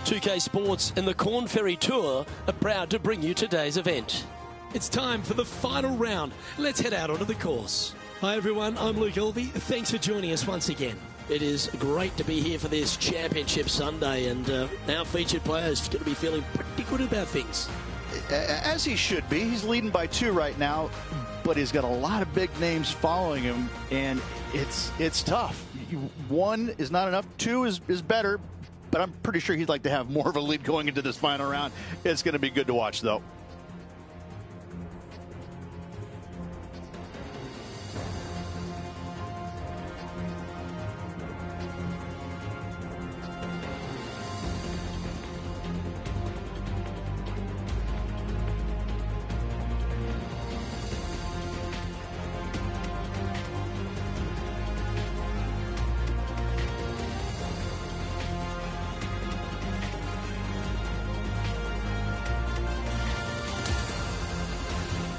2K Sports and the Corn Ferry Tour are proud to bring you today's event. It's time for the final round. Let's head out onto the course. Hi everyone, I'm Luke Elvey. Thanks for joining us once again. It is great to be here for this Championship Sunday, and our featured player is going to be feeling pretty good about things. As he should be. He's leading by 2 right now, but he's got a lot of big names following him, and it's tough. 1 is not enough, 2 is better, but I'm pretty sure he'd like to have more of a lead going into this final round. It's going to be good to watch, though.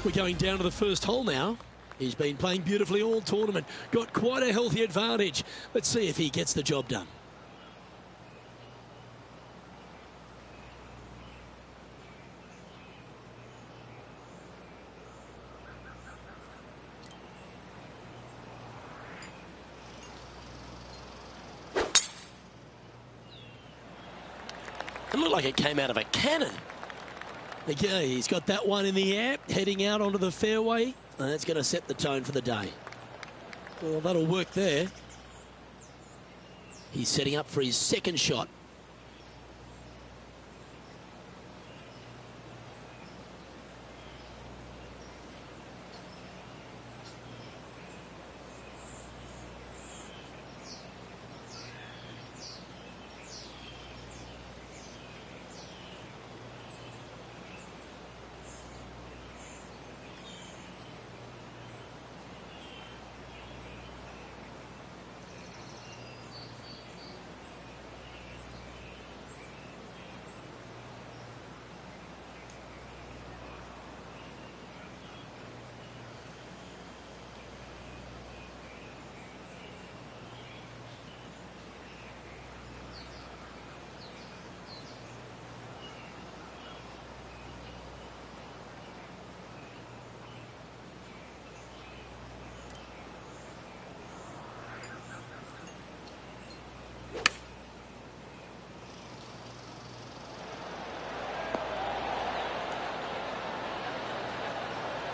We're going down to the first hole now. He's been playing beautifully all tournament. Got quite a healthy advantage. Let's see if he gets the job done. It looked like it came out of a cannon. Okay, he's got that one in the air, heading out onto the fairway, and that's going to set the tone for the day. Well, that'll work there. He's setting up for his second shot.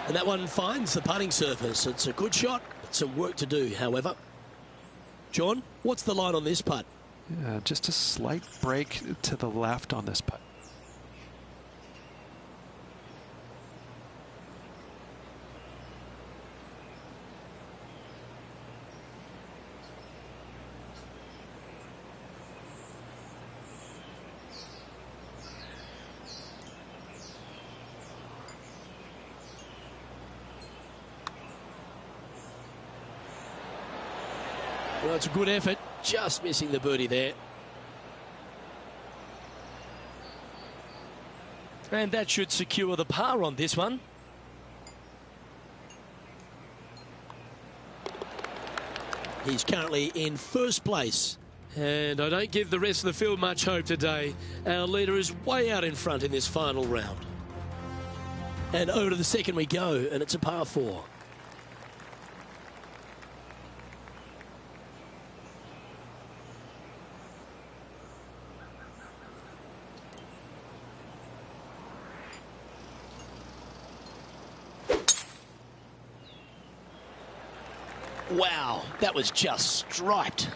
And that one finds the putting surface. It's a good shot, but some work to do, however. John, what's the line on this putt? Yeah, just a slight break to the left on this putt. Well, it's a good effort, just missing the birdie there. And that should secure the par on this one. He's currently in first place. And I don't give the rest of the field much hope today. Our leader is way out in front in this final round. And over to the second we go, and it's a par 4. Wow, that was just striped.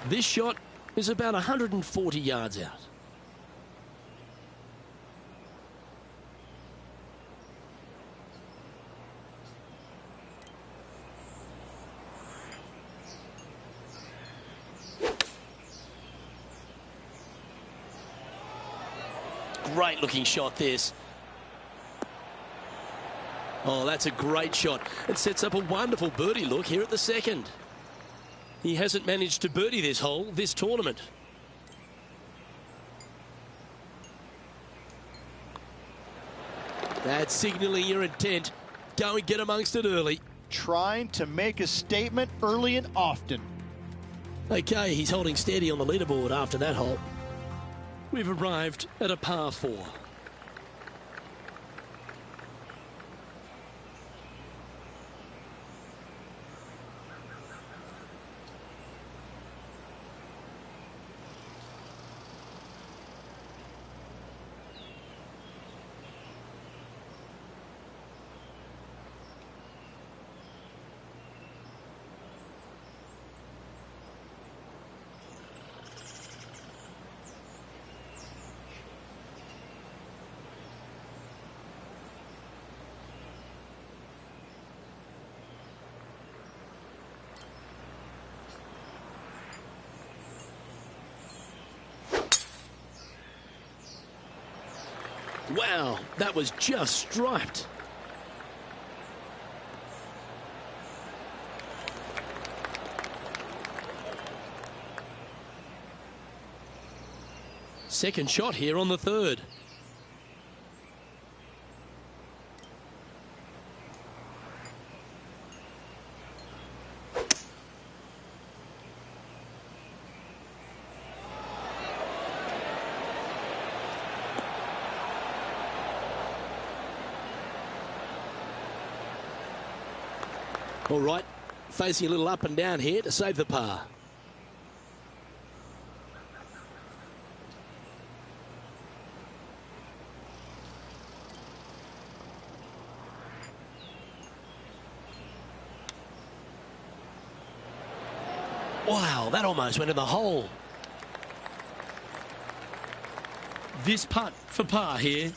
This shot is about 140 yards out. Great looking shot, this. Oh, that's a great shot. It sets up a wonderful birdie look here at the second. He hasn't managed to birdie this hole this tournament. That's signalling your intent. go and get amongst it early. Trying to make a statement early and often. Okay, he's holding steady on the leaderboard after that hole. We've arrived at a par 4. Wow, that was just striped. Second shot here on the third. All right, facing a little up and down here to save the par. Wow, that almost went in the hole. This putt for par here.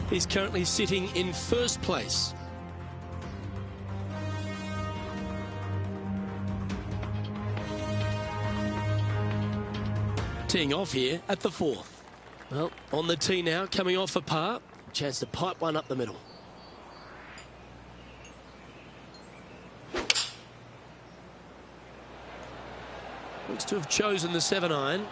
He's currently sitting in first place. Teeing off here at the 4th. Well, on the tee now, coming off a par. Chance to pipe one up the middle. Looks to have chosen the 7-iron.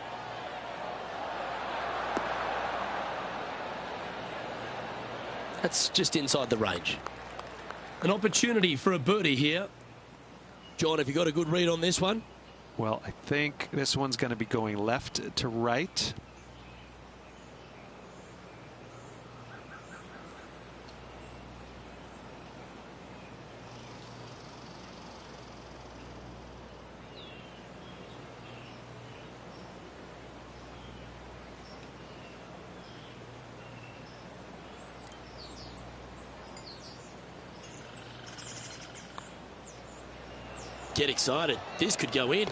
That's just inside the range. An opportunity for a birdie here. John, have you got a good read on this one? Well, I think this one's going to be going left to right. Get excited. This could go in.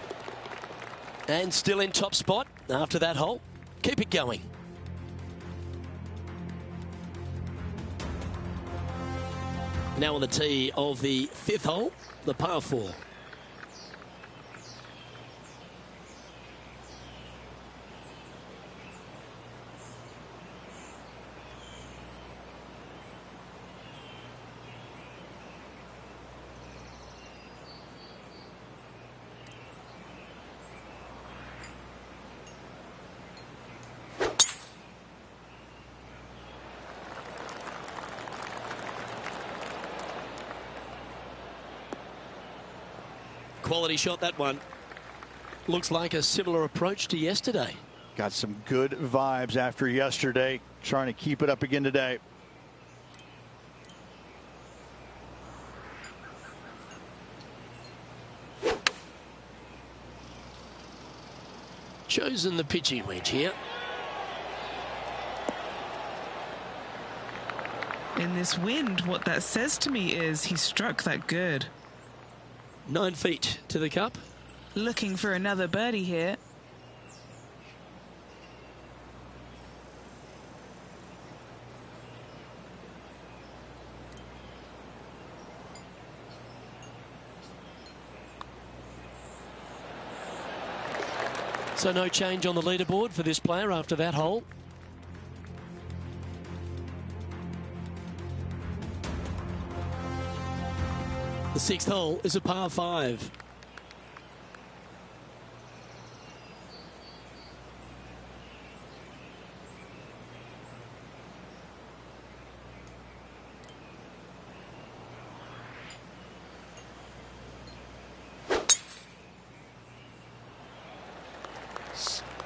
And still in top spot after that hole. Keep it going. Now on the tee of the 5th hole, the par 4. Quality shot, that one. Looks like a similar approach to yesterday. Got some good vibes after yesterday. Trying to keep it up again today. Chosen the pitching wedge here. In this wind, what that says to me is he struck that good. 9 feet to the cup. Looking for another birdie here. So no change on the leaderboard for this player after that hole. The sixth hole is a par 5.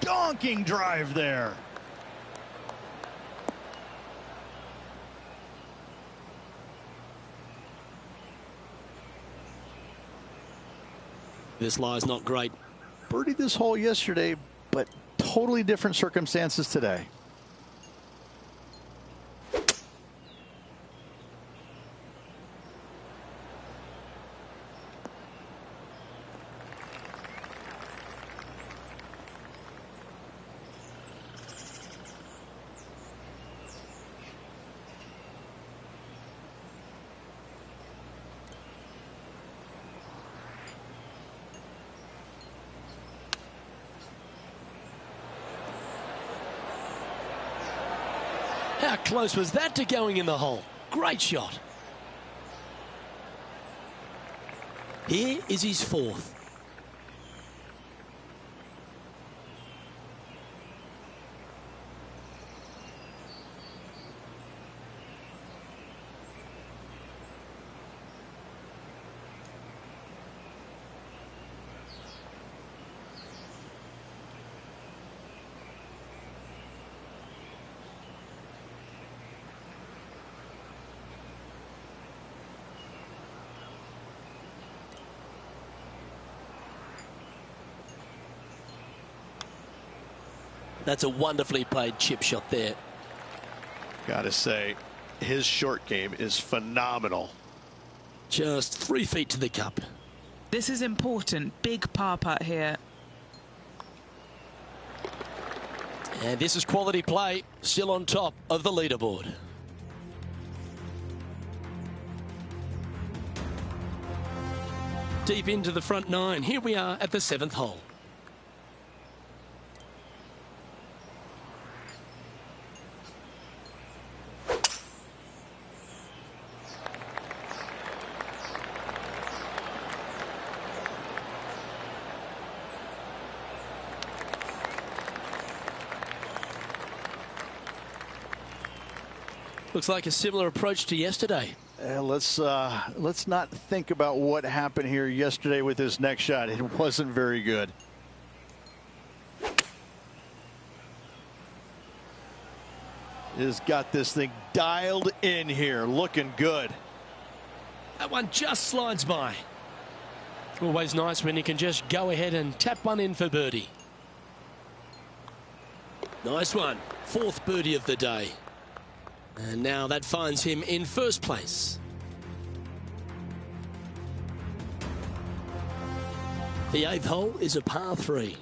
Donking drive there. This lie's not great. Birdied this hole yesterday, but totally different circumstances today. How close was that to going in the hole? Great shot. Here is his 4th. That's a wonderfully played chip shot there. Gotta say, his short game is phenomenal. Just 3 feet to the cup. This is important. Big par putt here. And this is quality play, still on top of the leaderboard. Deep into the front 9. Here we are at the 7th hole. Looks like a similar approach to yesterday. Let's not think about what happened here yesterday with this next shot. It wasn't very good. Has got this thing dialed in here, looking good. That one just slides by. Always nice when you can just go ahead and tap one in for birdie. Nice one. 4th birdie of the day. And now that finds him in 1st place. The 8th hole is a par 3.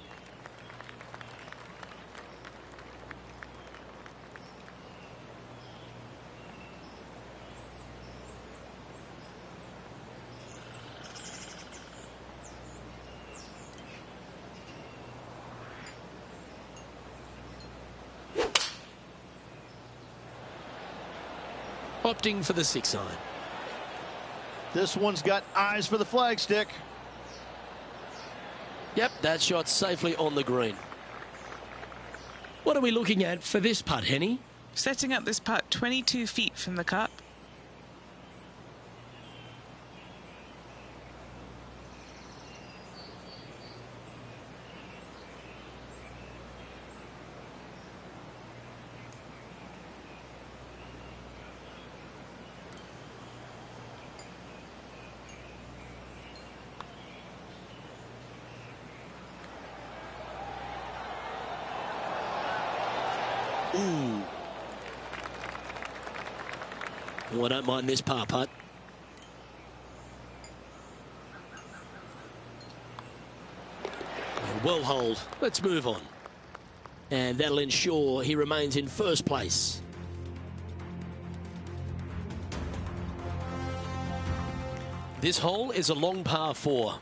Opting for the 6 iron. This one's got eyes for the flagstick. Yep, that shot safely on the green. What are we looking at for this putt, Henny? Setting up this putt 22 feet from the cup. Ooh. Oh, I don't mind this par putt. Well hold. Let's move on. And that'll ensure he remains in 1st place. This hole is a long par 4.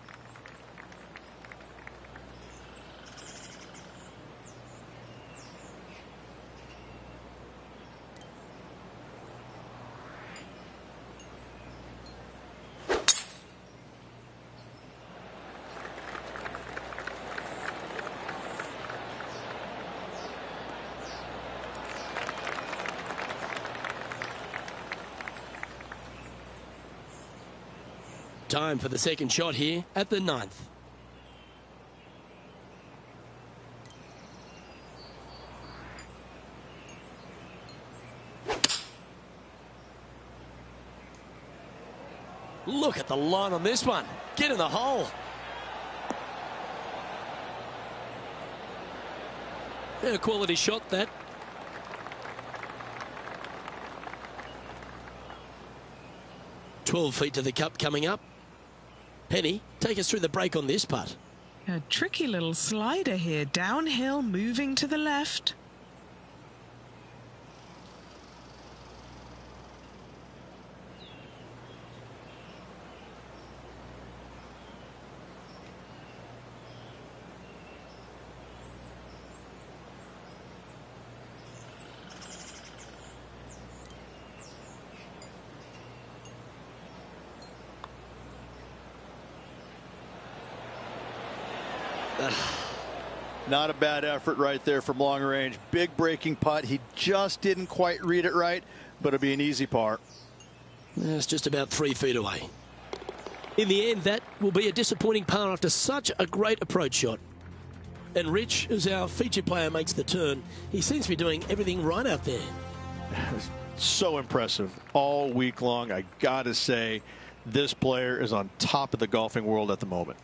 Time for the second shot here at the 9th. Look at the line on this one. Get in the hole. A quality shot, that. "12 feet to the cup coming up. Penny, take us through the break on this putt." A tricky little slider here. Downhill, moving to the left. Not a bad effort right there from long range. Big breaking putt. He just didn't quite read it right, but it'll be an easy par. It's just about 3 feet away. In the end, that will be a disappointing par after such a great approach shot. And Rich, as our featured player, makes the turn. He seems to be doing everything right out there. So impressive all week long. I gotta say, this player is on top of the golfing world at the moment.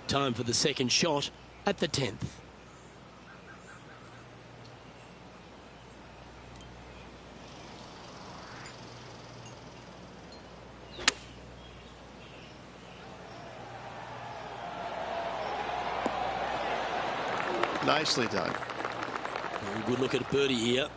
Time for the second shot at the 10th. Nicely done. Very good look at birdie here.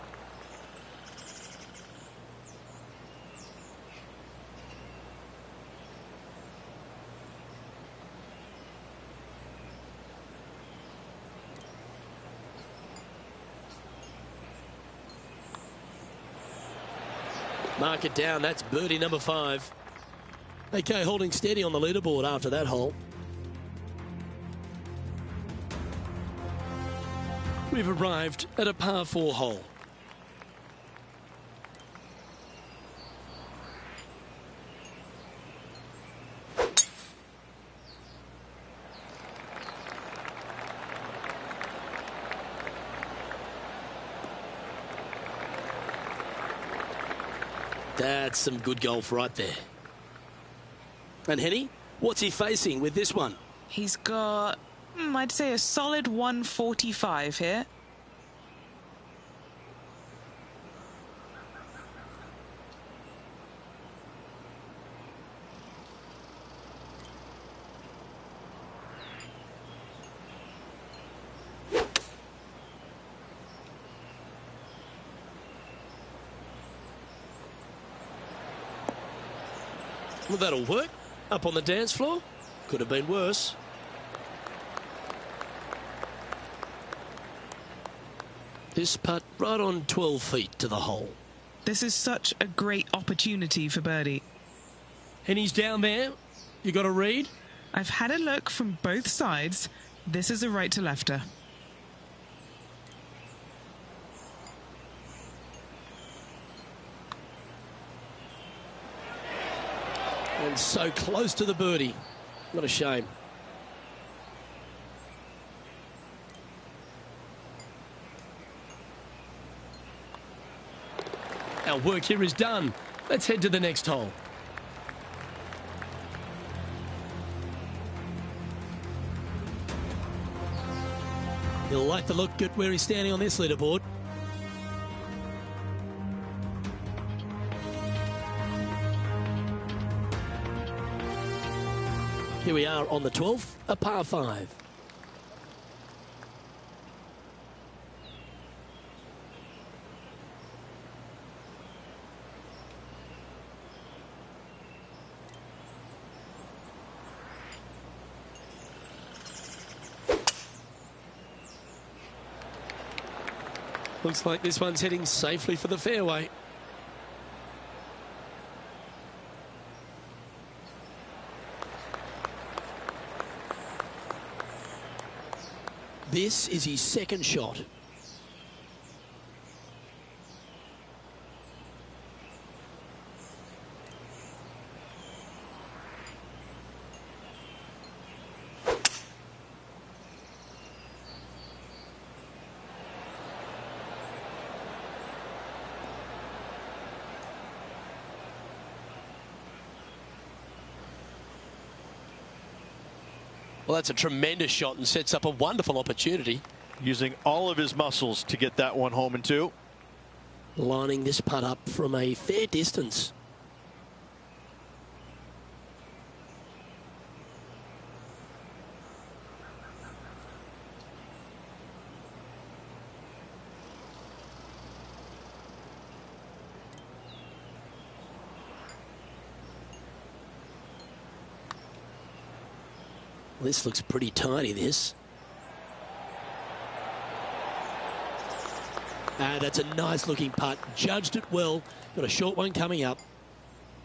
Mark it down. That's birdie number 5. Okay, holding steady on the leaderboard after that hole. We've arrived at a par 4 hole. That's some good golf right there. And Henny, what's he facing with this one? He's got, I'd say, a solid 145 here. Well, that'll work. Up on the dance floor. Could have been worse. This putt right on 12 feet to the hole. This is such a great opportunity for birdie. And he's down there. You got a read? I've had a look from both sides. This is a right to lefter. And so close to the birdie. What a shame. Our work here is done. Let's head to the next hole. He'll like to look at where he's standing on this leaderboard. Here we are on the 12th, a par 5. Looks like this one's heading safely for the fairway. This is his second shot. Well, that's a tremendous shot and sets up a wonderful opportunity. Using all of his muscles to get that one home in two. Lining this putt up from a fair distance. This looks pretty tiny, this. That's a nice looking putt. Judged it well. Got a short one coming up.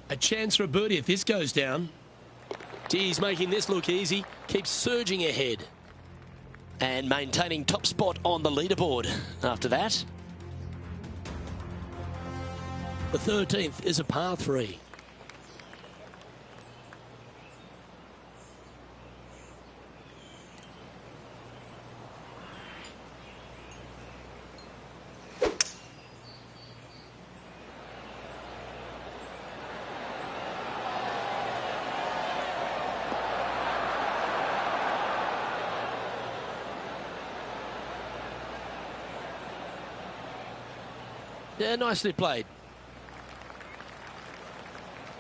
A chance for a birdie if this goes down. He's making this look easy. Keeps surging ahead. And maintaining top spot on the leaderboard after that. The 13th is a par 3. Yeah, nicely played.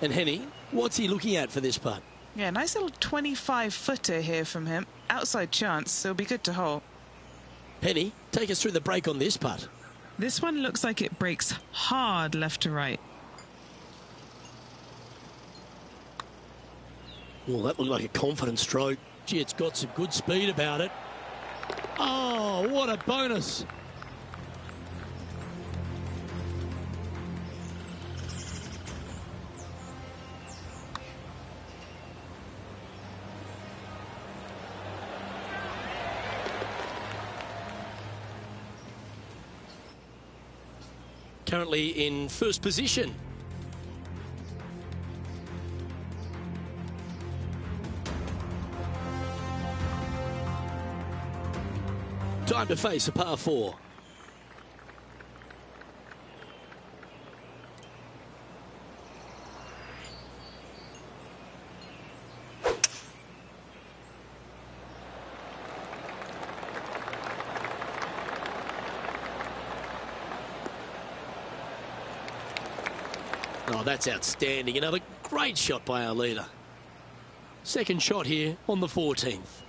And Henny, what's he looking at for this putt? Yeah, nice little 25-footer here from him. Outside chance, so it'll be good to hole. Henny, take us through the break on this putt. This one looks like it breaks hard left to right. Well, that looked like a confident stroke. Gee, it's got some good speed about it. Oh, what a bonus. Currently in first position. Time to face a par 4. Oh, that's outstanding. Another great shot by our leader. Second shot here on the 14th.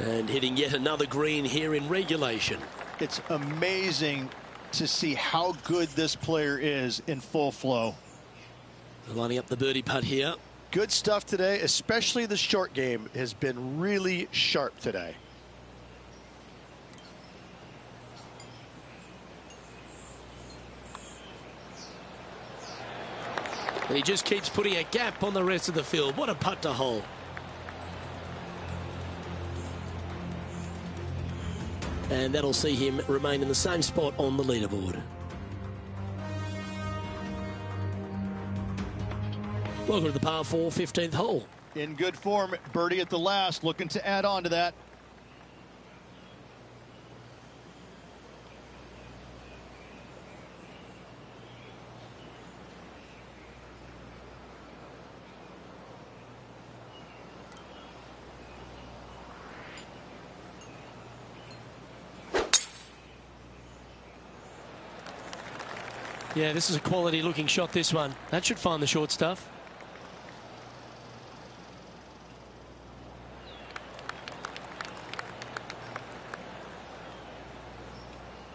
And hitting yet another green here in regulation. It's amazing to see how good this player is in full flow. Lining up the birdie putt here. Good stuff today, especially the short game has been really sharp today. He just keeps putting a gap on the rest of the field. What a putt to hole. And that'll see him remain in the same spot on the leaderboard. Welcome to the par 4 15th hole. In good form, birdie at the last, looking to add on to that. Yeah, this is a quality looking shot, this one. That should find the short stuff.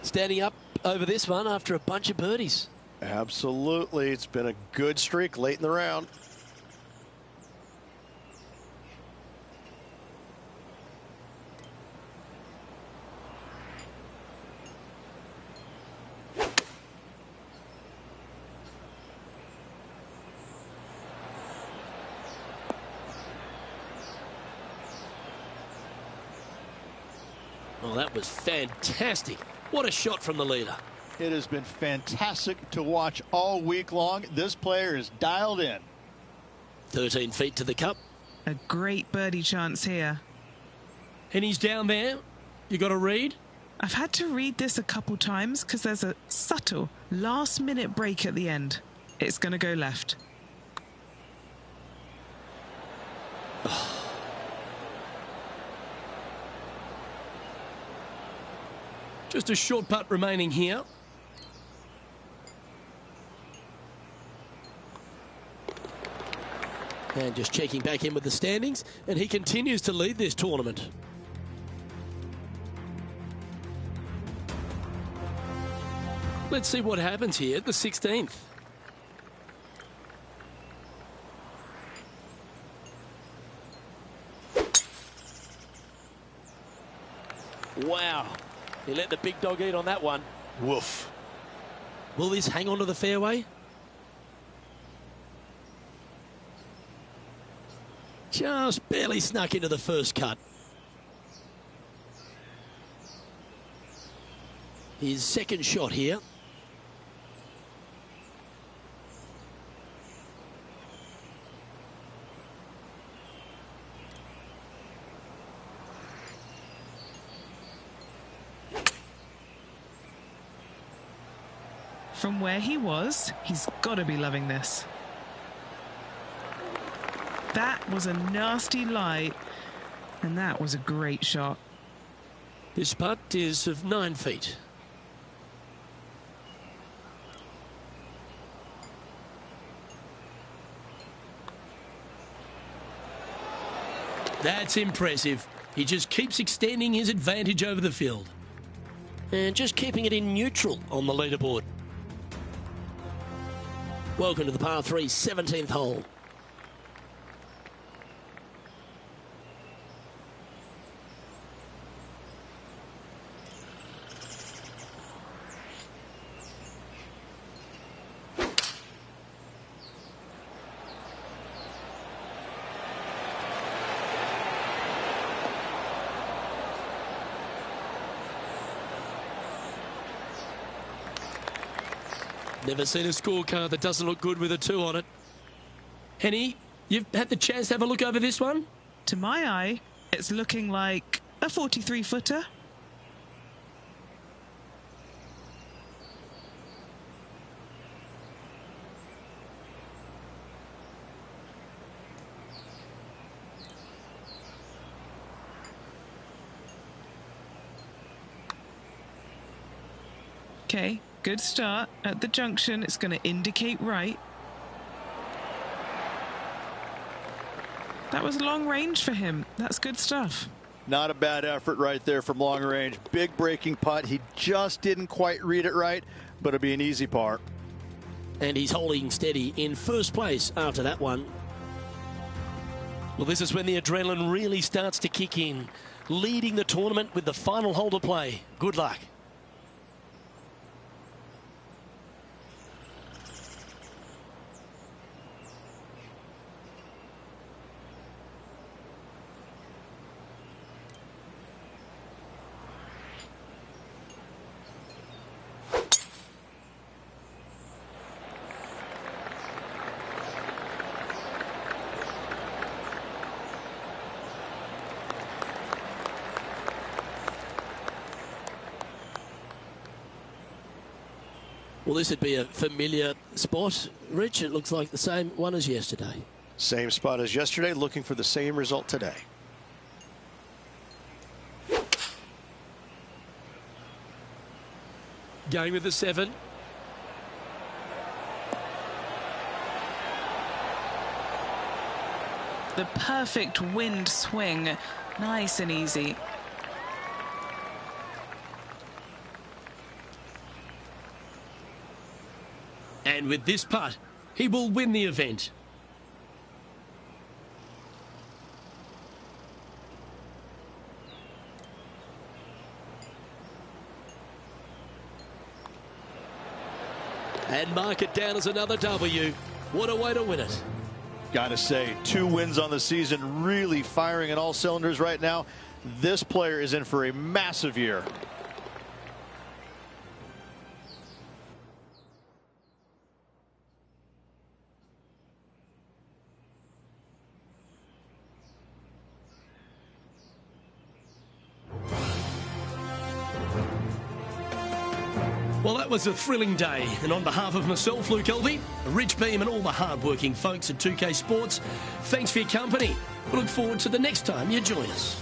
Standing up over this one after a bunch of birdies. Absolutely. It's been a good streak late in the round. Oh, that was fantastic. What a shot from the leader. It has been fantastic to watch all week long. This player is dialed in. 13 feet to the cup. A great birdie chance here. And he's down there. You got to read. I've had to read this a couple times because there's a subtle last-minute break at the end. It's going to go left. Just a short putt remaining here. And just checking back in with the standings, and he continues to lead this tournament. Let's see what happens here at the 16th. Wow. He let the big dog eat on that one. Woof. Will this hang on to the fairway? Just barely snuck into the first cut. His second shot here. From where he was, he's got to be loving this. That was a nasty lie, and that was a great shot. This putt is of 9 feet. That's impressive. He just keeps extending his advantage over the field. And just keeping it in neutral on the leaderboard. Welcome to the par 3 17th hole. Never seen a scorecard that doesn't look good with a 2 on it. Henny, you've had the chance to have a look over this one? To my eye, it's looking like a 43-footer. Okay, good start. At the junction, it's going to indicate right. That was long range for him. That's good stuff. Not a bad effort right there from long range. Big breaking putt. He just didn't quite read it right, but it'll be an easy par. And he's holding steady in first place after that one. Well, this is when the adrenaline really starts to kick in. Leading the tournament with the final hole to play. Good luck. Well, this would be a familiar spot. Rich, it looks like the same one as yesterday. Same spot as yesterday, looking for the same result today. Going with the 7. The perfect wind swing. Nice and easy. And with this putt, he will win the event. And mark it down as another W. What a way to win it. Gotta say, 2 wins on the season, really firing at all cylinders right now. this player is in for a massive year. Well, that was a thrilling day, and on behalf of myself, Luke Elvey, Rich Beam and all the hard-working folks at 2K Sports, thanks for your company. We look forward to the next time you join us.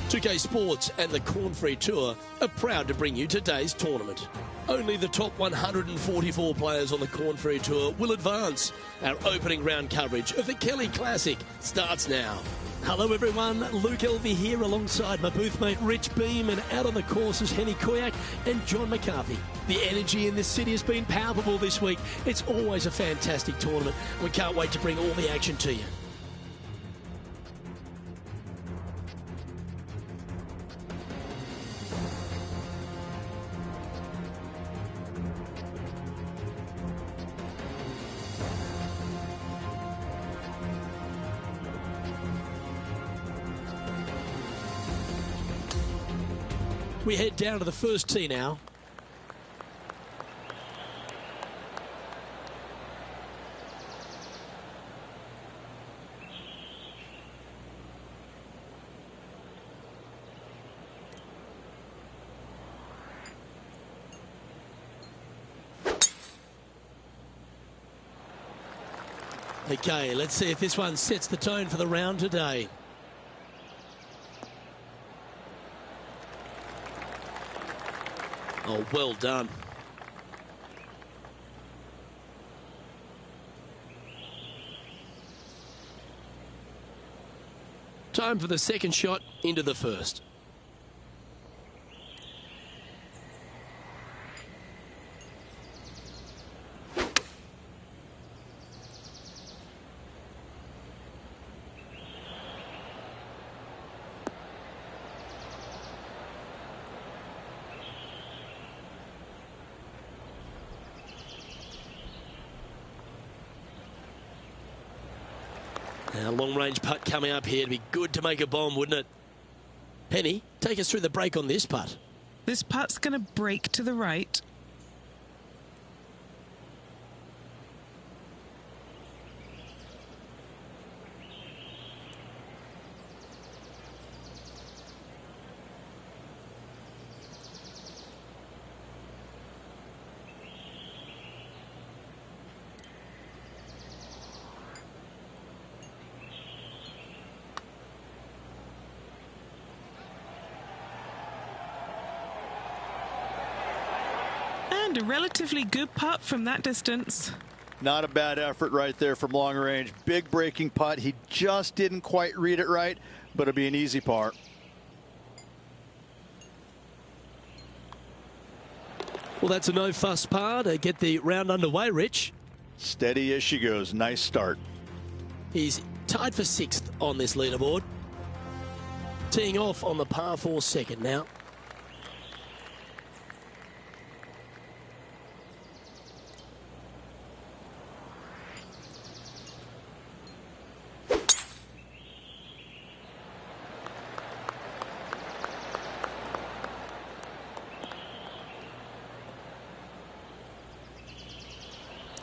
2K Sports and the Corn Ferry Tour are proud to bring you today's tournament. Only the top 144 players on the Corn Ferry Tour will advance. Our opening round coverage of the Kelly Classic starts now. Hello everyone, Luke Elvey here alongside my booth mate Rich Beam, and out on the course is Henny Koyak and John McCarthy. The energy in this city has been palpable this week. It's always a fantastic tournament. We can't wait to bring all the action to you. We head down to the first tee now. Okay, let's see if this one sets the tone for the round today. Oh, well done. Time for the second shot into the first. Now, long-range putt coming up here. It'd be good to make a bomb, wouldn't it? Henny, take us through the break on this putt. This putt's going to break to the right. And a relatively good putt from that distance. Not a bad effort right there from long range. Big breaking putt. He just didn't quite read it right, but it'll be an easy par. Well, that's a no-fuss par to get the round underway, Rich. Steady as she goes. Nice start. He's tied for 6th on this leaderboard. Teeing off on the par 4 second now.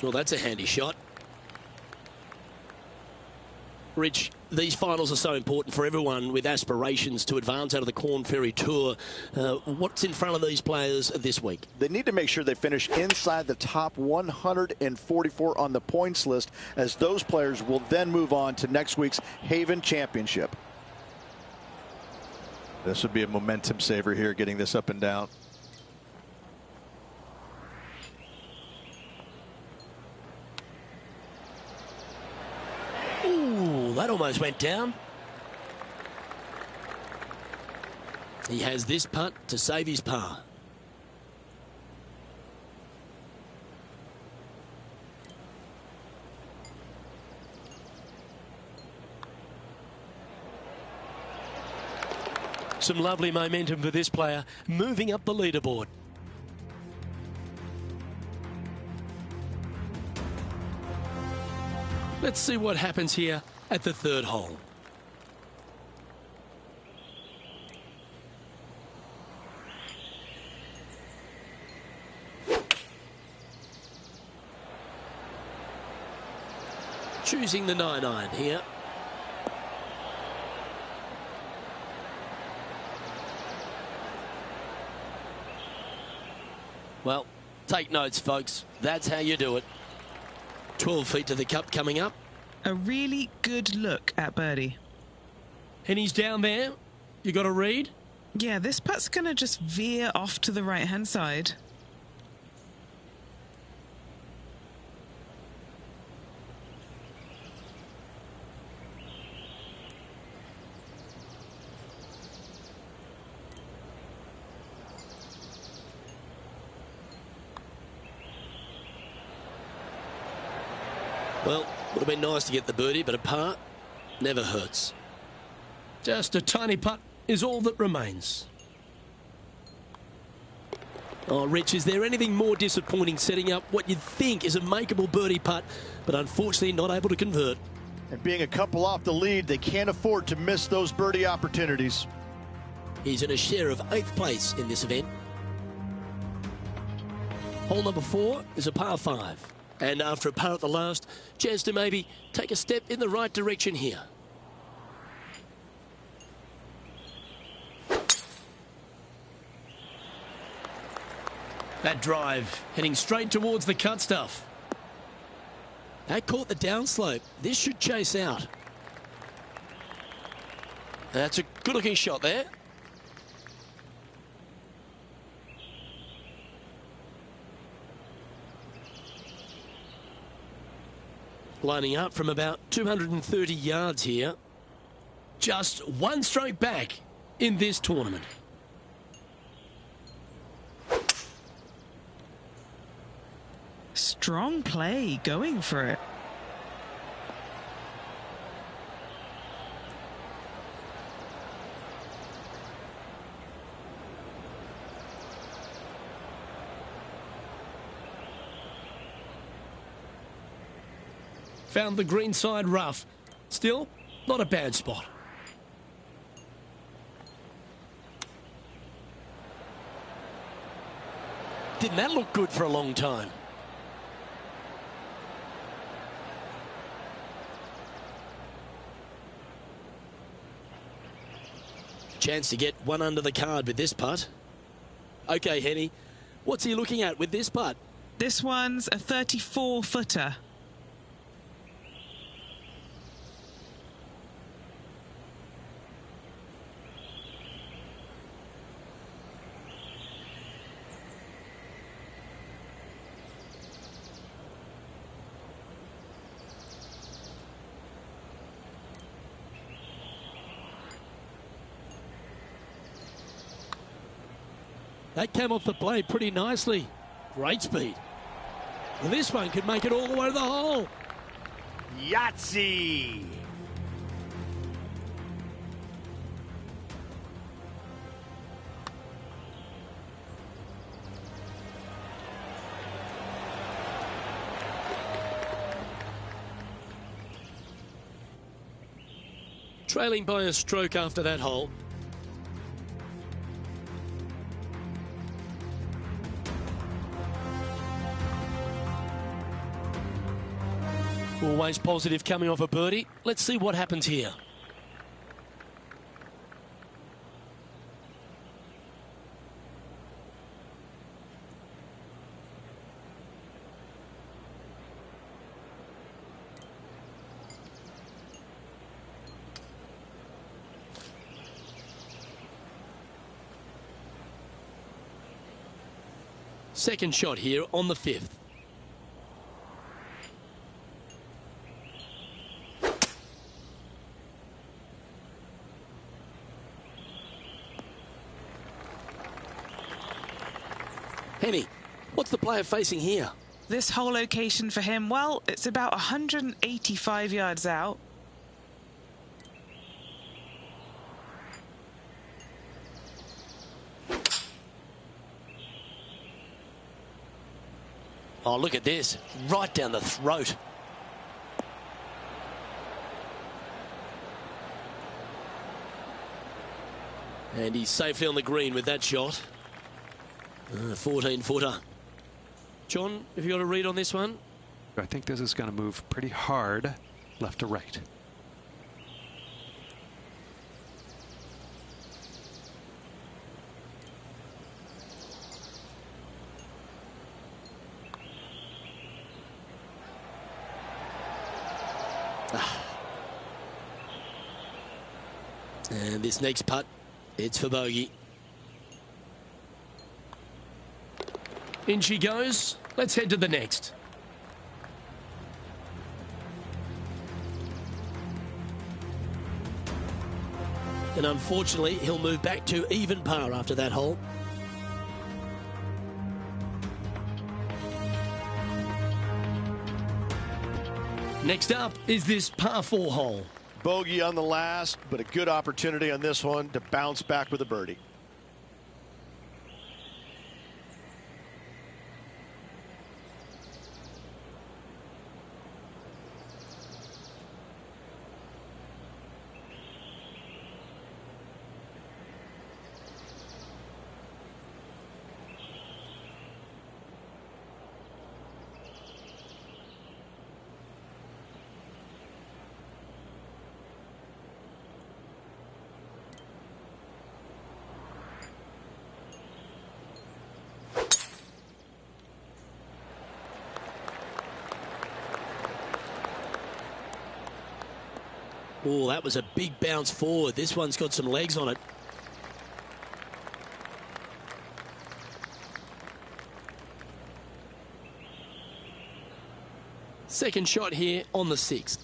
Well, that's a handy shot. Rich, these finals are so important for everyone with aspirations to advance out of the Corn Ferry Tour. What's in front of these players this week? They need to make sure they finish inside the top 144 on the points list, as those players will then move on to next week's Haven Championship. This would be a momentum saver here, getting this up and down. Ooh, that almost went down. He has this putt to save his par. Some lovely momentum for this player, moving up the leaderboard. Let's see what happens here at the third hole. Choosing the 9-iron here. Well, take notes, folks. That's how you do it. 12 feet to the cup coming up. A really good look at birdie. And he's down there. you got a read? Yeah, this putt's going to just veer off to the right-hand side. Well, would have been nice to get the birdie, but a par never hurts. Just a tiny putt is all that remains. Oh, Rich, is there anything more disappointing setting up what you'd think is a makeable birdie putt, but unfortunately not able to convert? And being a couple off the lead, they can't afford to miss those birdie opportunities. He's in a share of 8th place in this event. Hole number 4 is a par 5. And after a par at the last, chance to maybe take a step in the right direction here. That drive heading straight towards the cut stuff. That caught the downslope. This should chase out. That's a good-looking shot there. Lining up from about 230 yards here. Just one stroke back in this tournament. Strong play, going for it. Found the green side rough. Still, not a bad spot. Didn't that look good for a long time? Chance to get one under the card with this putt. Okay, Henny, what's he looking at with this putt? This one's a 34-footer. That came off the blade pretty nicely. Great speed. Well, this one could make it all the way to the hole. Yahtzee! Trailing by a stroke after that hole. Always positive coming off a birdie. Let's see what happens here. Second shot here on the 5th. Henny, what's the player facing here? This whole location for him, well, it's about 185 yards out. Oh, look at this. Right down the throat. And he's safely on the green with that shot. 14-footer. John, have you got a read on this one? I think this is going to move pretty hard left to right. And this next putt It's for bogey. In she goes. Let's head to the next. And unfortunately, he'll move back to even par after that hole. Next up is this par 4 hole. Bogey on the last, but a good opportunity on this one to bounce back with a birdie. Oh, that was a big bounce forward. This one's got some legs on it. Second shot here on the 6th.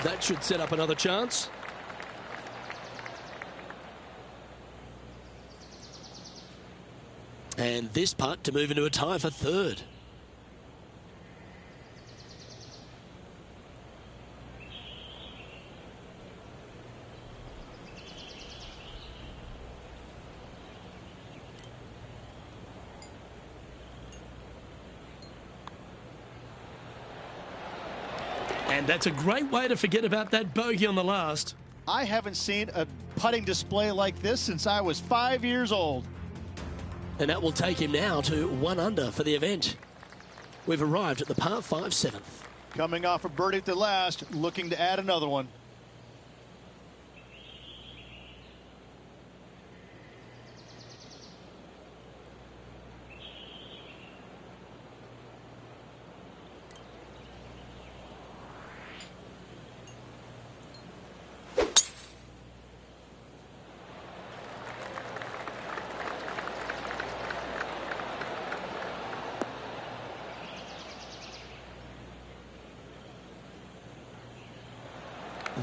That should set up another chance. And this putt to move into a tie for third. And that's a great way to forget about that bogey on the last. I haven't seen a putting display like this since I was 5 years old. And that will take him now to 1 under for the event. We've arrived at the par 5 7th. Coming off a birdie at the last, looking to add another one.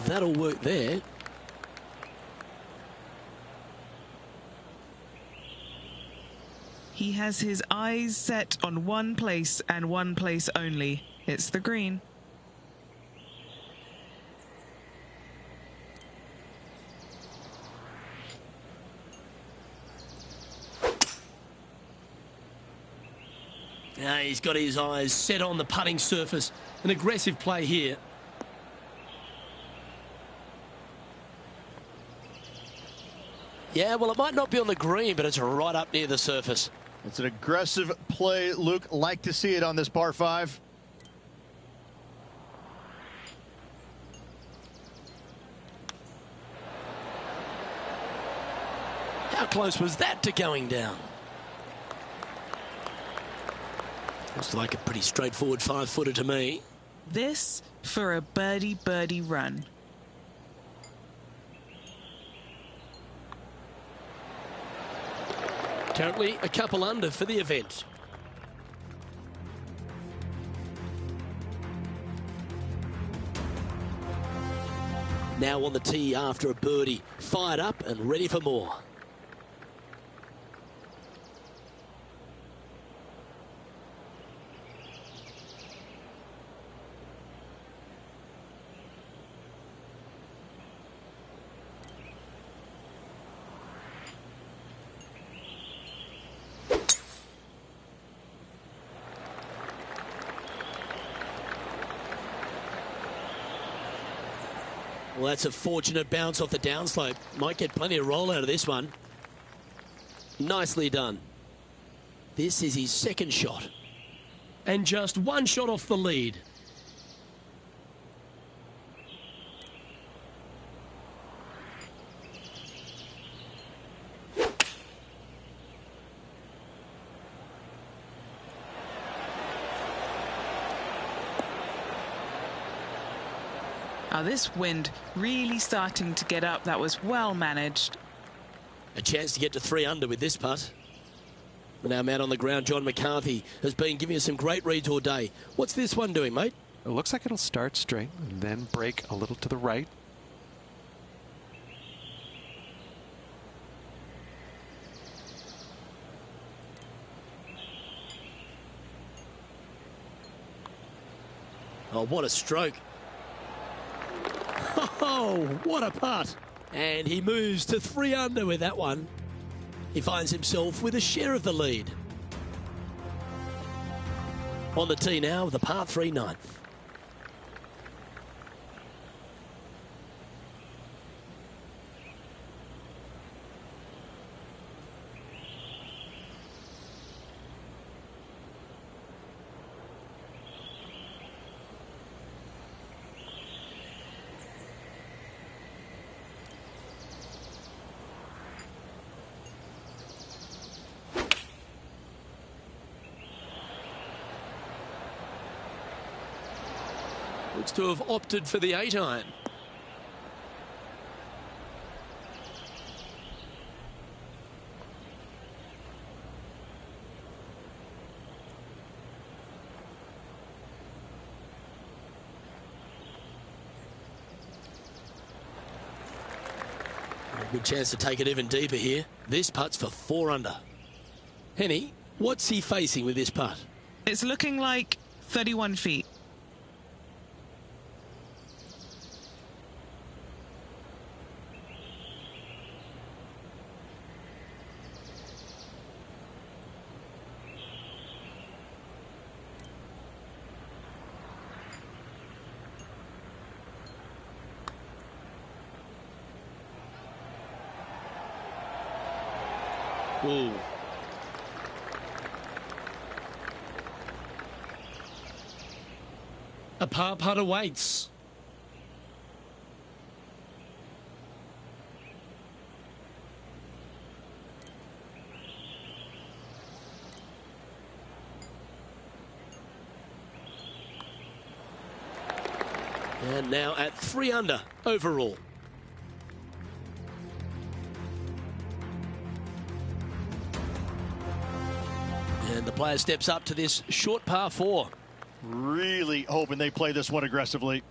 That'll work there. He has his eyes set on one place and one place only. It's the green. Now he's got his eyes set on the putting surface. An aggressive play here. Yeah, well, it might not be on the green, but it's right up near the surface. It's an aggressive play, Luke. Like to see it on this par 5. How close was that to going down? Looks like a pretty straightforward 5-footer to me. This for a birdie run. Currently a couple under for the event. Now on the tee after a birdie, fired up and ready for more. Well, that's a fortunate bounce off the downslope. Might get plenty of roll out of this one. Nicely done. This is his second shot. And just one shot off the lead. Oh, this wind really starting to get up. That was well managed. A chance to get to 3 under with this putt. And our man on the ground, John McCarthy, has been giving us some great reads all day. What's this one doing, mate? It looks like it'll start straight and then break a little to the right. Oh, what a stroke. Oh, what a putt. And he moves to 3 under with that one. He finds himself with a share of the lead. On the tee now with the par 3 ninth. Looks to have opted for the 8-iron. A good chance to take it even deeper here. This putt's for 4 under. Henny, what's he facing with this putt? It's looking like 31 feet. Ooh. A par putt awaits. And now at 3 under overall. And the player steps up to this short par 4. Really hoping they play this one aggressively.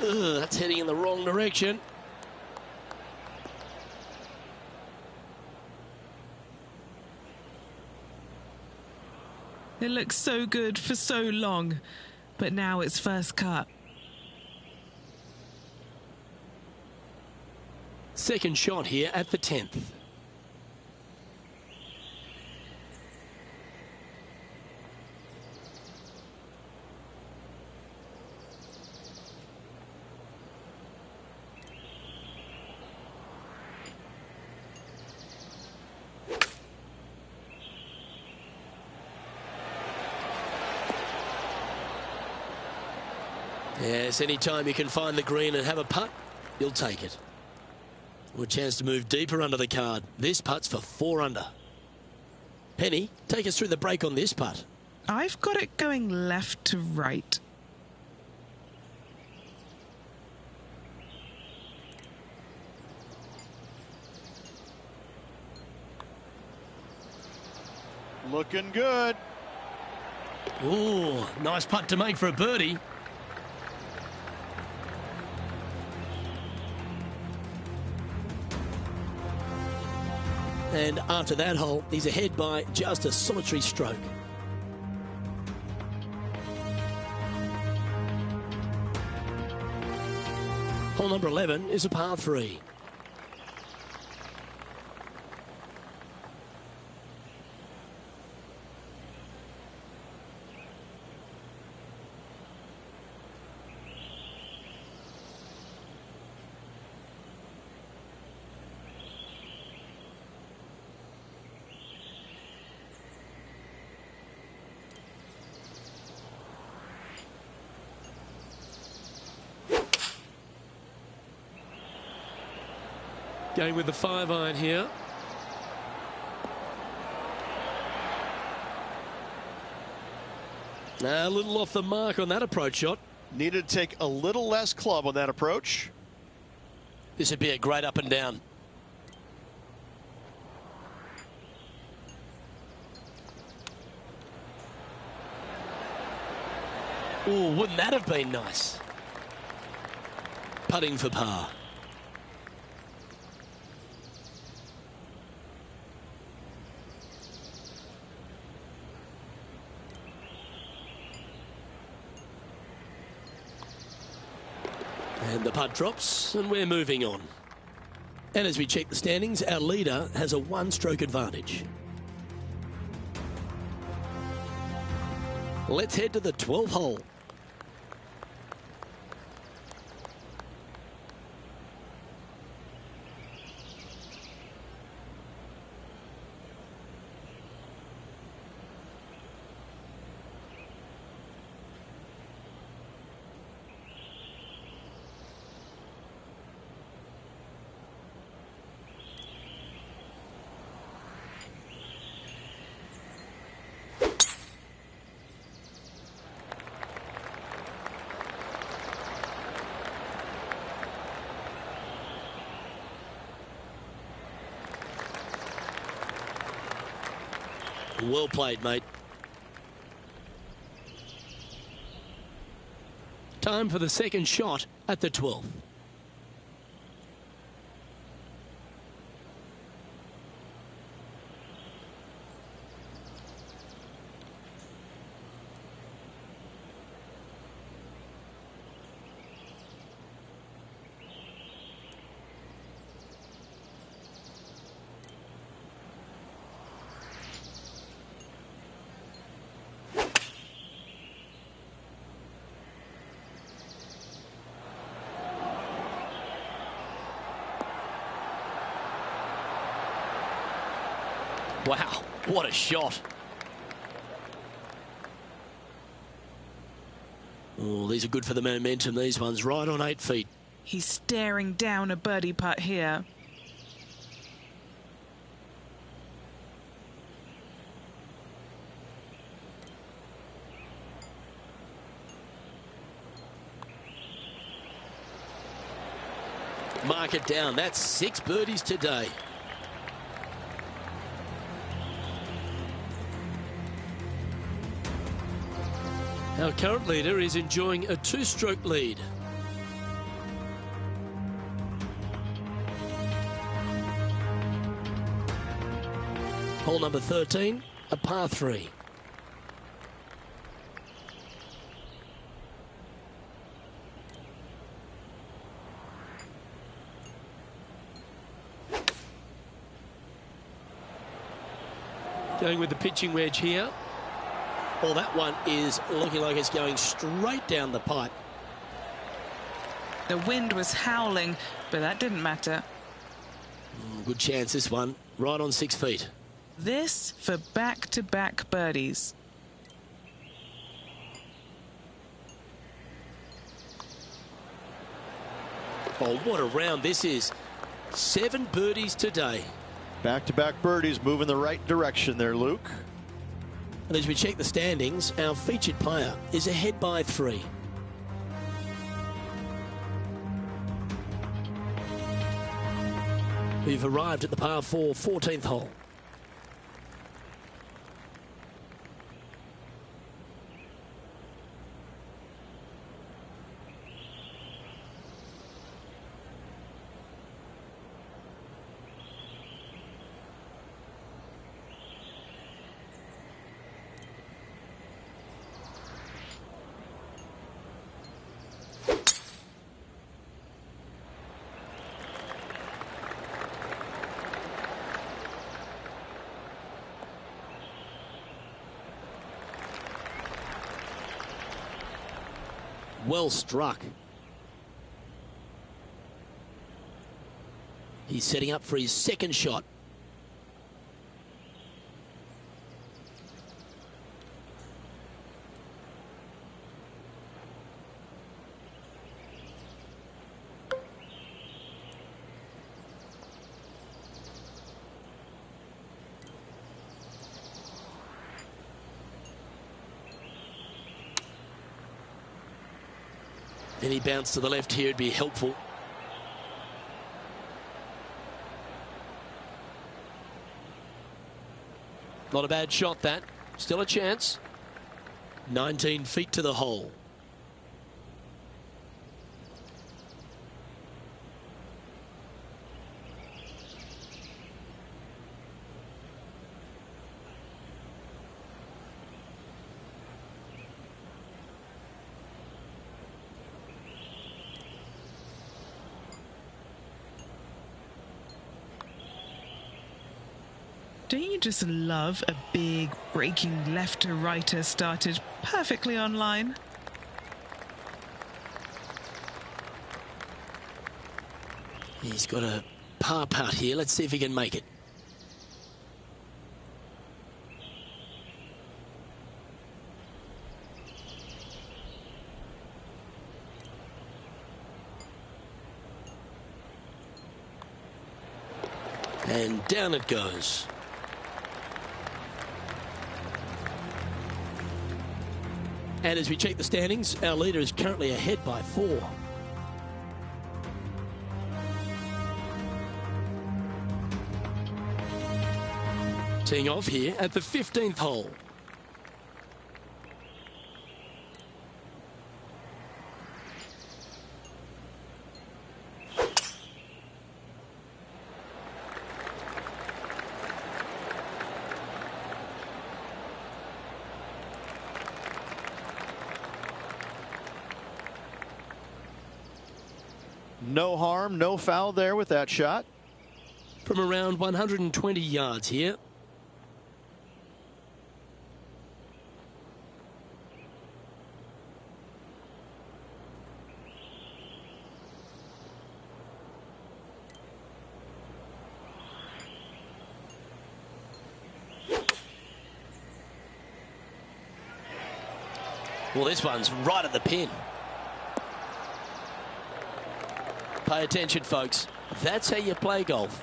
Ugh, that's heading in the wrong direction. It looks so good for so long, but now it's first cut. Second shot here at the 10th. Yes, anytime you can find the green and have a putt, you'll take it. Or a chance to move deeper under the card. This putt's for 4 under. Penny, take us through the break on this putt. I've got it going left to right. Looking good. Ooh, nice putt to make for a birdie. And after that hole, he's ahead by just a solitary stroke. Hole number 11 is a par 3. Going with the 5-iron here. A little off the mark on that approach shot. Needed to take a little less club on that approach. This would be a great up and down. Oh, wouldn't that have been nice? Putting for par. And the putt drops, and we're moving on. And as we check the standings, our leader has a 1-stroke advantage. Let's head to the 12th hole. Well played, mate. Time for the second shot at the 12th. Wow, what a shot. Oh, these are good for the momentum, these ones, right on 8 feet. He's staring down a birdie putt here. Mark it down. That's 6 birdies today. Our current leader is enjoying a 2-stroke lead. Hole number 13, a par 3. Going with the pitching wedge here. Well, that one is looking like it's going straight down the pipe. The wind was howling, but that didn't matter. Good chance, this one. Right on 6 feet. This for back-to-back birdies. Oh, what a round this is. 7 birdies today. Back-to-back birdies moving the right direction there, Luke. And as we check the standings, our featured player is ahead by 3. We've arrived at the par 4 14th hole. Well struck. He's setting up for his second shot. Any bounce to the left here would be helpful. Not a bad shot, that. Still a chance. 19 feet to the hole. Don't you just love a big breaking left to righter started perfectly online? He's got a par putt here. Let's see if he can make it. And down it goes. And as we check the standings, our leader is currently ahead by 4. Teeing off here at the 15th hole. No harm, no foul there with that shot. From around 120 yards here. Well, this one's right at the pin. Pay attention, folks. That's how you play golf.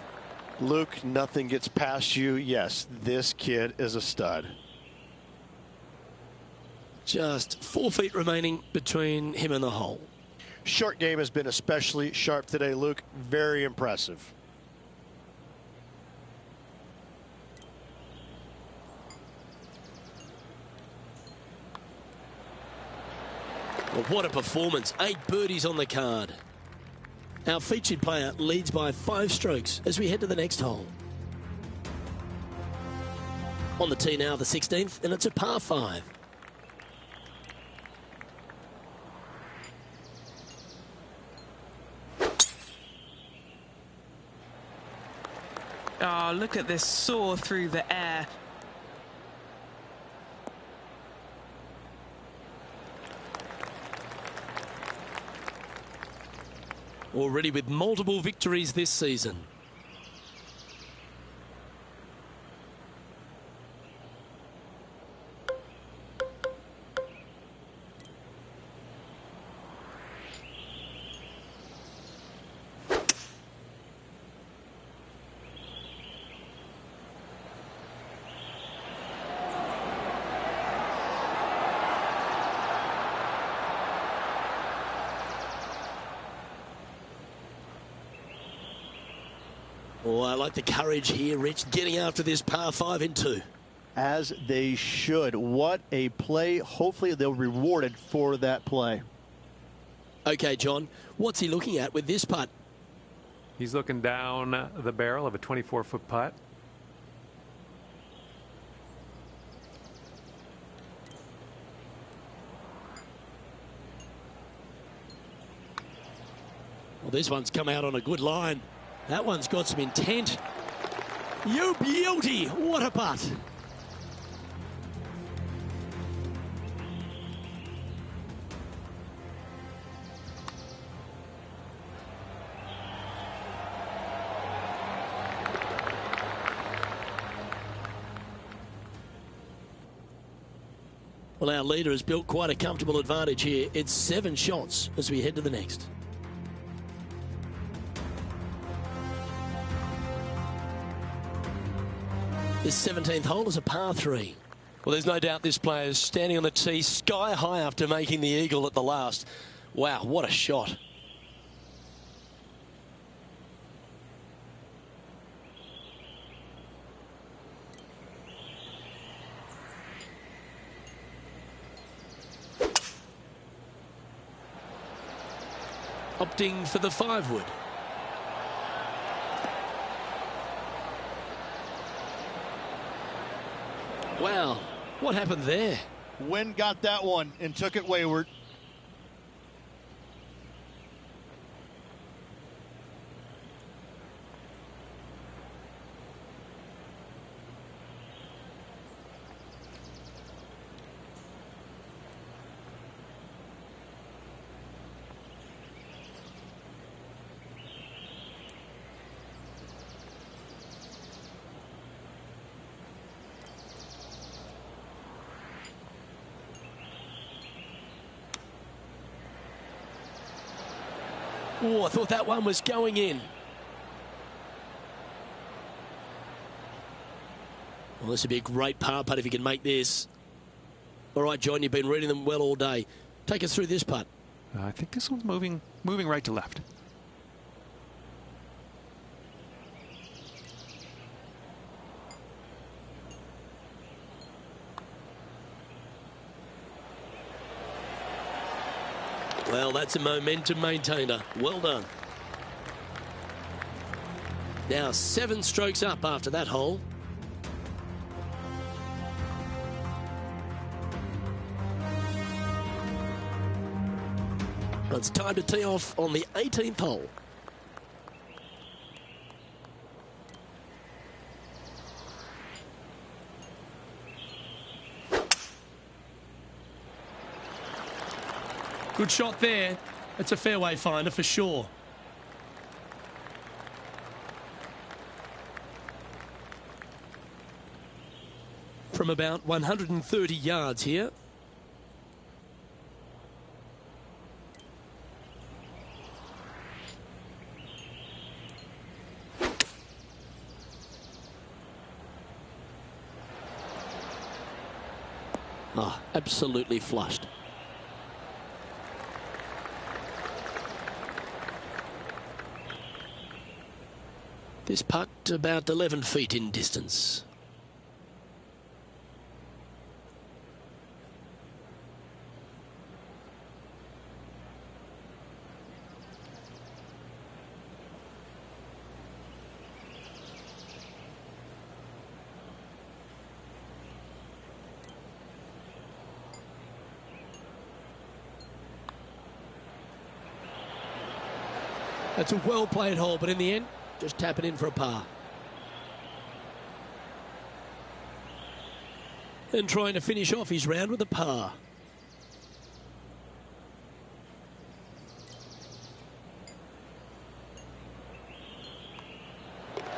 Luke, nothing gets past you. Yes, this kid is a stud. Just 4 feet remaining between him and the hole. Short game has been especially sharp today, Luke. Very impressive. Well, what a performance. 8 birdies on the card. Our featured player leads by 5 strokes as we head to the next hole. On the tee now, the 16th, and it's a par 5. Oh, look at this soar through the air. Already with multiple victories this season. Oh, I like the courage here, Rich, getting after this par 5 in 2. As they should. What a play. Hopefully they'll be rewarded for that play. Okay, John, what's he looking at with this putt? He's looking down the barrel of a 24-foot putt. Well, this one's come out on a good line. That one's got some intent. You beauty! What a putt! Well, our leader has built quite a comfortable advantage here. It's 7 shots as we head to the next. This 17th hole is a par 3. Well, there's no doubt this player is standing on the tee sky high after making the eagle at the last. Wow, what a shot. Opting for the 5-wood. Wow, what happened there? Wind got that one and took it wayward. Oh, I thought that one was going in. Well, this would be a great par putt if you can make this. All right, John, you've been reading them well all day. Take us through this putt. I think this one's moving right to left. Well, that's a momentum maintainer. Well done. Now 7 strokes up after that hole. Well, it's time to tee off on the 18th hole. Good shot there. It's a fairway finder for sure. From about 130 yards here. Oh, absolutely flushed. This putt about 11 feet in distance. That's a well-played hole, but in the end, just tap it in for a par. And trying to finish off his round with a par.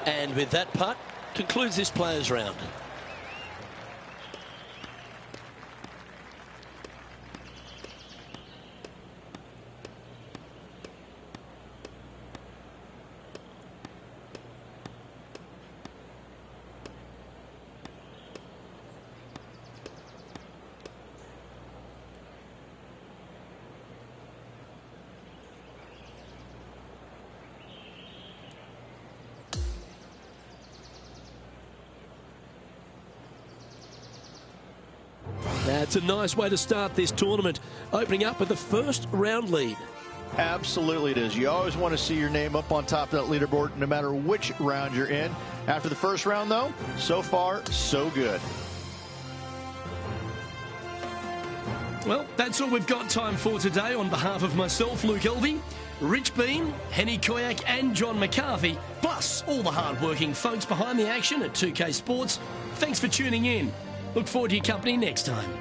And with that putt, concludes this player's round. That's a nice way to start this tournament, opening up with the first round lead. Absolutely it is. You always want to see your name up on top of that leaderboard, no matter which round you're in. After the first round, though, so far, so good. Well, that's all we've got time for today. On behalf of myself, Luke Elvey, Rich Beam, Henny Koyak and John McCarthy, plus all the hard-working folks behind the action at 2K Sports, thanks for tuning in. Look forward to your company next time.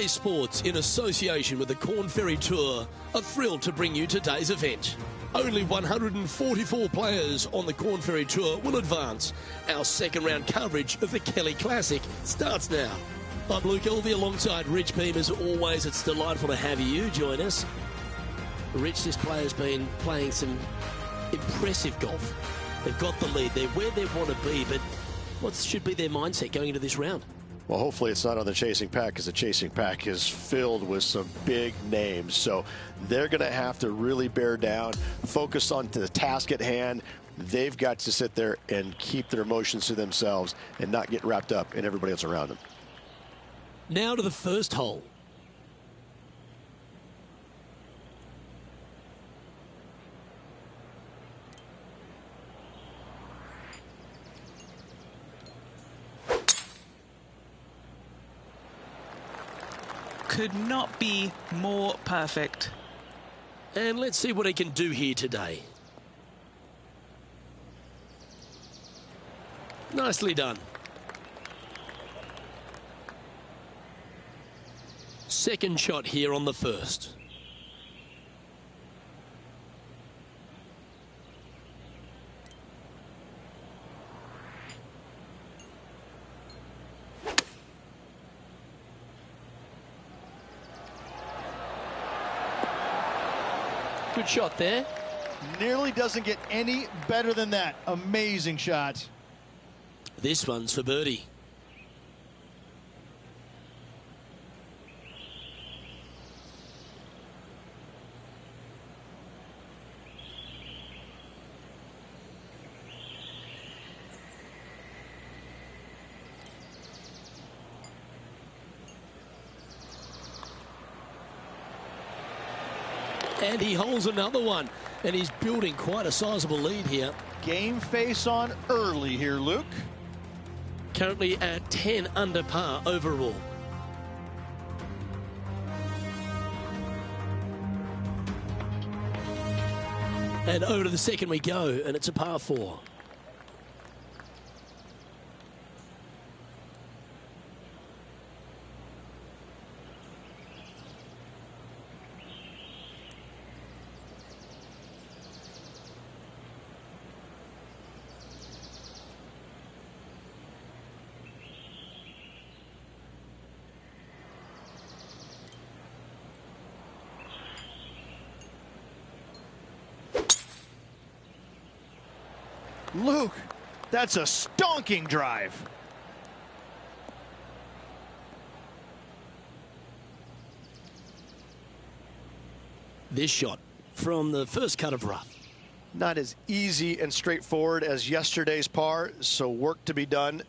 Sports, in association with the Corn Ferry Tour, are thrilled to bring you today's event. Only 144 players on the Corn Ferry Tour will advance. Our second round coverage of the Kelly Classic starts now. I'm Luke Elvey alongside Rich Beam. As always, it's delightful to have you join us. Rich, this player's been playing some impressive golf. They've got the lead. They're where they want to be, but what should be their mindset going into this round? Well, hopefully it's not on the chasing pack, because the chasing pack is filled with some big names. So they're going to have to really bear down, focus on the task at hand. They've got to sit there and keep their emotions to themselves and not get wrapped up in everybody else around them. Now to the first hole. Could not be more perfect. And let's see what he can do here today. Nicely done. Second shot here on the first. Good shot there. Nearly doesn't get any better than that. Amazing shot. This one's for birdie. And he holds another one, and he's building quite a sizable lead here. Game face on early here, Luke. Currently at 10 under par overall. And over to the second we go, and it's a par 4. Luke, that's a stonking drive. This shot from the first cut of rough. Not as easy and straightforward as yesterday's par, so work to be done.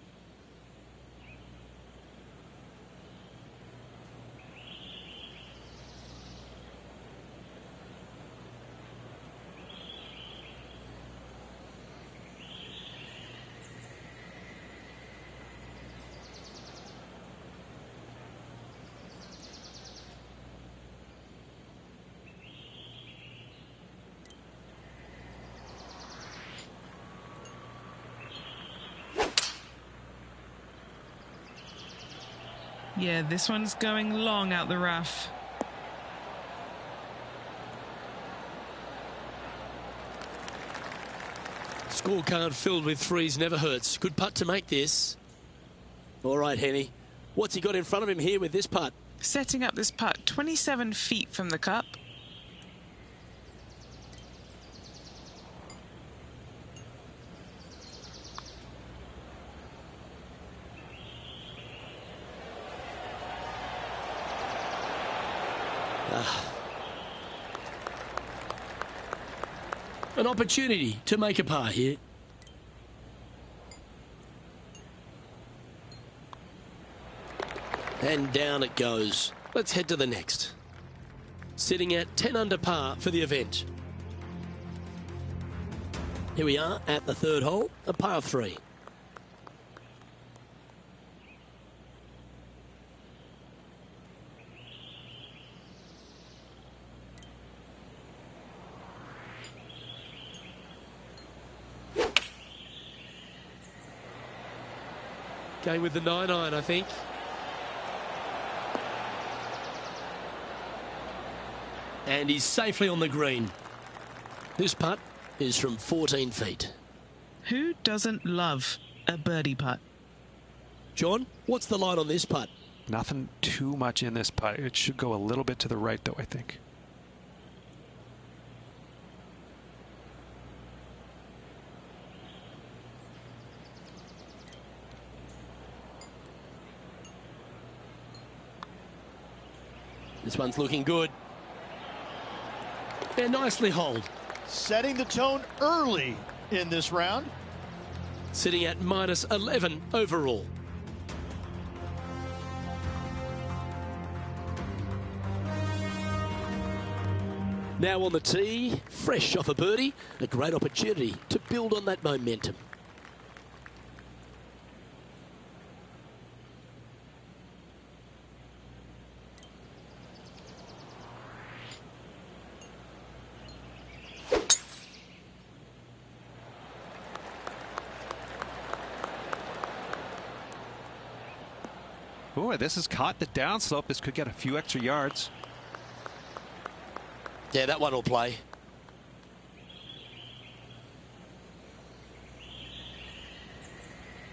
Yeah, this one's going long out the rough. Scorecard filled with threes never hurts. Good putt to make this. All right, Henny. What's he got in front of him here with this putt? Setting up this putt 27 feet from the cup. An opportunity to make a par here. And down it goes. Let's head to the next. Sitting at 10 under par for the event. Here we are at the third hole, a par 3. Going with the 9-iron, I think. And he's safely on the green. This putt is from 14 feet. Who doesn't love a birdie putt? John, what's the line on this putt? Nothing too much in this putt. It should go a little bit to the right, though, I think. This one's looking good. Yeah, nicely holed. Setting the tone early in this round. Sitting at minus 11 overall. Now on the tee, fresh off a birdie, a great opportunity to build on that momentum. Boy, this has caught the downslope. This could get a few extra yards. Yeah, that one will play.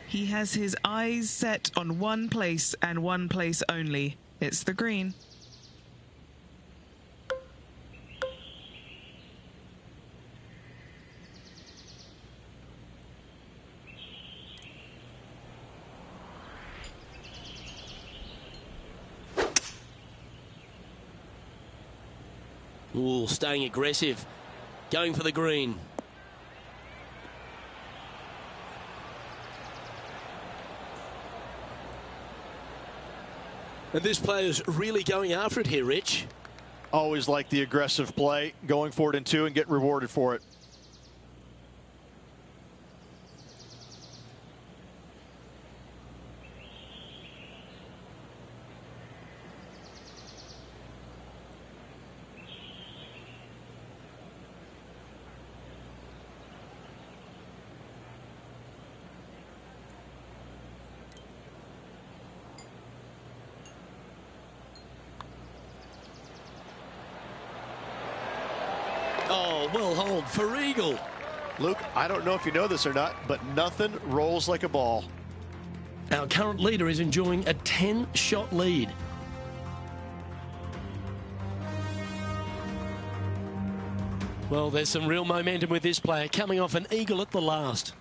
He has his eyes set on one place and one place only. It's the green. Ooh, staying aggressive. Going for the green. And this player's really going after it here, Rich. Always like the aggressive play, going for it in 2 and get rewarded for it. Oh, well hold for eagle. Luke, I don't know if you know this or not, but nothing rolls like a ball. Our current leader is enjoying a 10-shot lead. Well, there's some real momentum with this player, coming off an eagle at the last.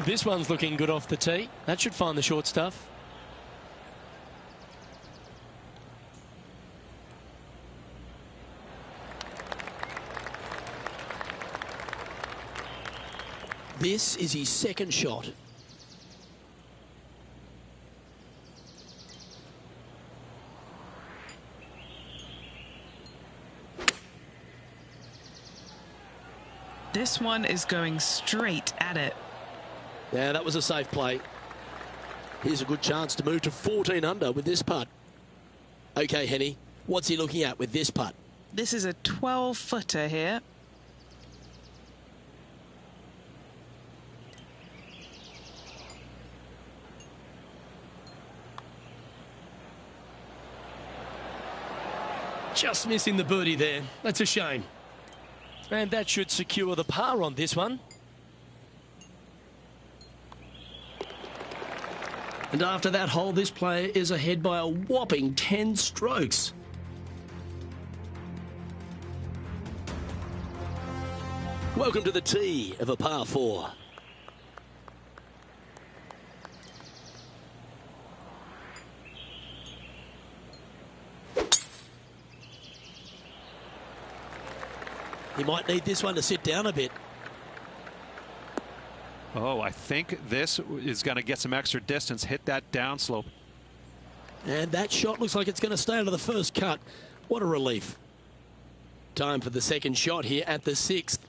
This one's looking good off the tee. That should find the short stuff. This is his second shot. This one is going straight at it. Yeah, that was a safe play. Here's a good chance to move to 14 under with this putt. Okay, Henny, what's he looking at with this putt? This is a 12-footer here. Just missing the birdie there. That's a shame. And that should secure the par on this one. And after that hole, this player is ahead by a whopping 10 strokes. Welcome to the tee of a par 4. He might need this one to sit down a bit. Oh, I think this is going to get some extra distance, hit that downslope. And that shot looks like it's going to stay out of the first cut. What a relief. Time for the second shot here at the 6th.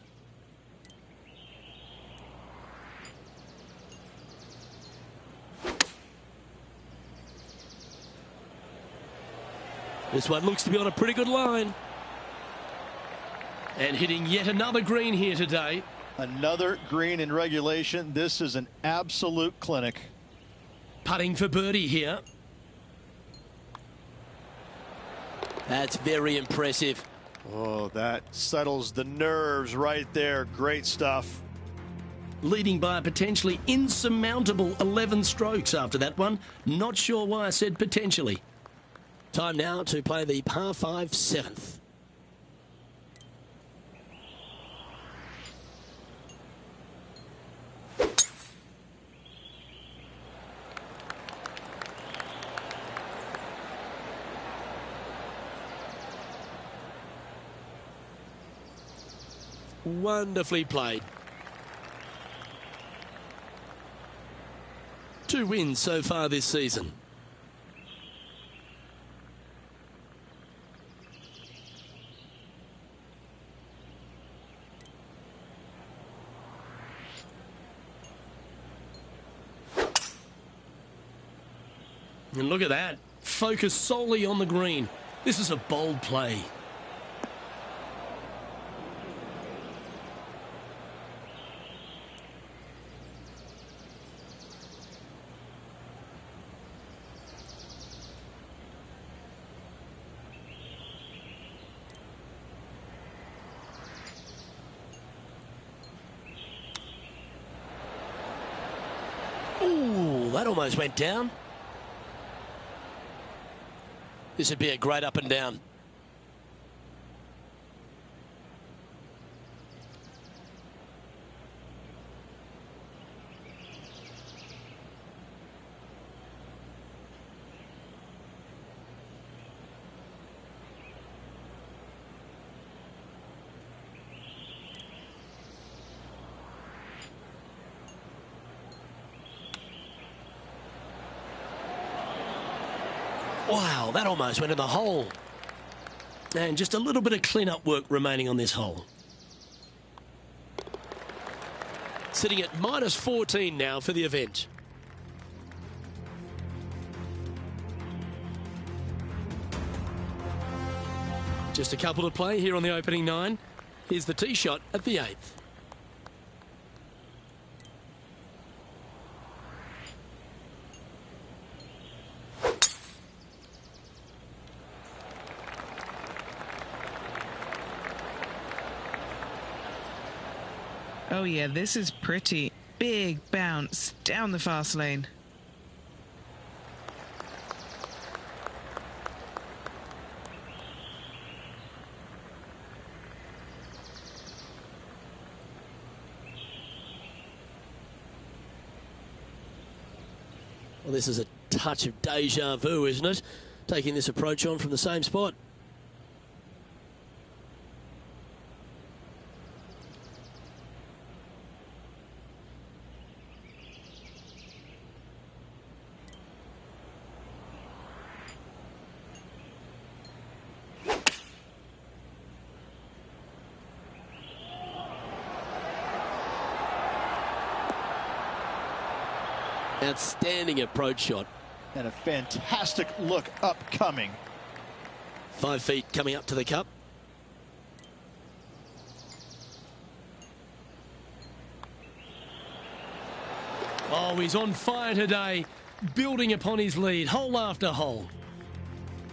This one looks to be on a pretty good line. And hitting yet another green here today. Another green in regulation. This is an absolute clinic. Putting for birdie here. That's very impressive. Oh, that settles the nerves right there. Great stuff. Leading by a potentially insurmountable 11 strokes after that one. Not sure why I said potentially. Time now to play the par 5 7th. Wonderfully played. 2 wins so far this season. And look at that. Focus solely on the green. This is a bold play. Ooh, that almost went down. This would be a great up and down. Wow, that almost went in the hole. And just a little bit of clean-up work remaining on this hole. sitting at -14 now for the event. Just a couple to play here on the opening 9. Here's the tee shot at the 8th. Oh yeah, this is pretty. Big bounce down the fast lane. Well, this is a touch of deja vu, isn't it? Taking this approach on from the same spot. Outstanding approach shot. And a fantastic look upcoming. 5 feet coming up to the cup. Oh, he's on fire today, building upon his lead, hole after hole.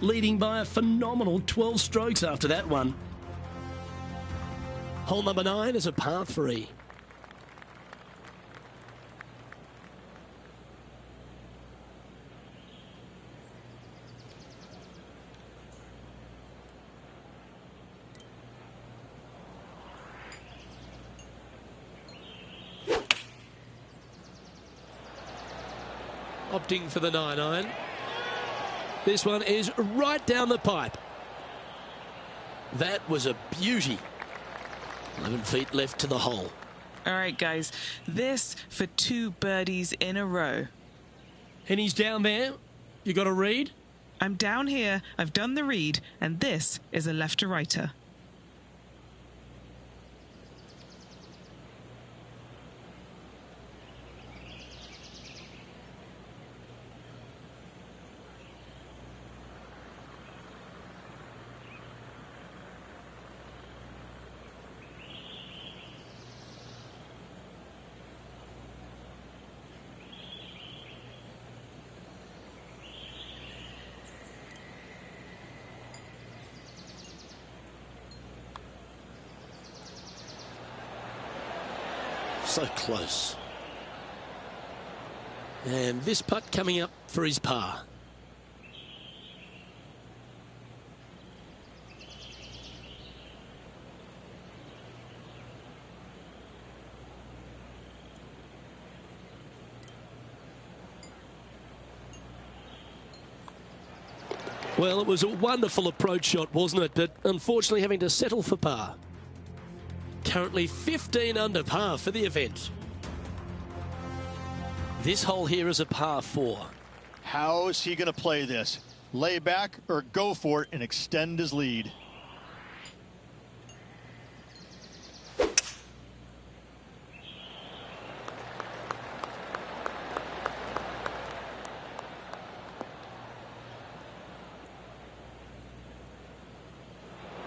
Leading by a phenomenal 12 strokes after that one. Hole number 9 is a par 3. Opting for the 9-iron. This one is right down the pipe. That was a beauty. 11 feet left to the hole. All right, guys, this for 2 birdies in a row. And he's down there. You got a read? I'm down here, I've done the read, and this is a left-to-righter. So close. And this putt coming up for his par. Well, it was a wonderful approach shot, wasn't it? But unfortunately having to settle for par. Currently 15 under par for the event. This hole here is a par 4. How is he going to play this? Lay back or go for it and extend his lead?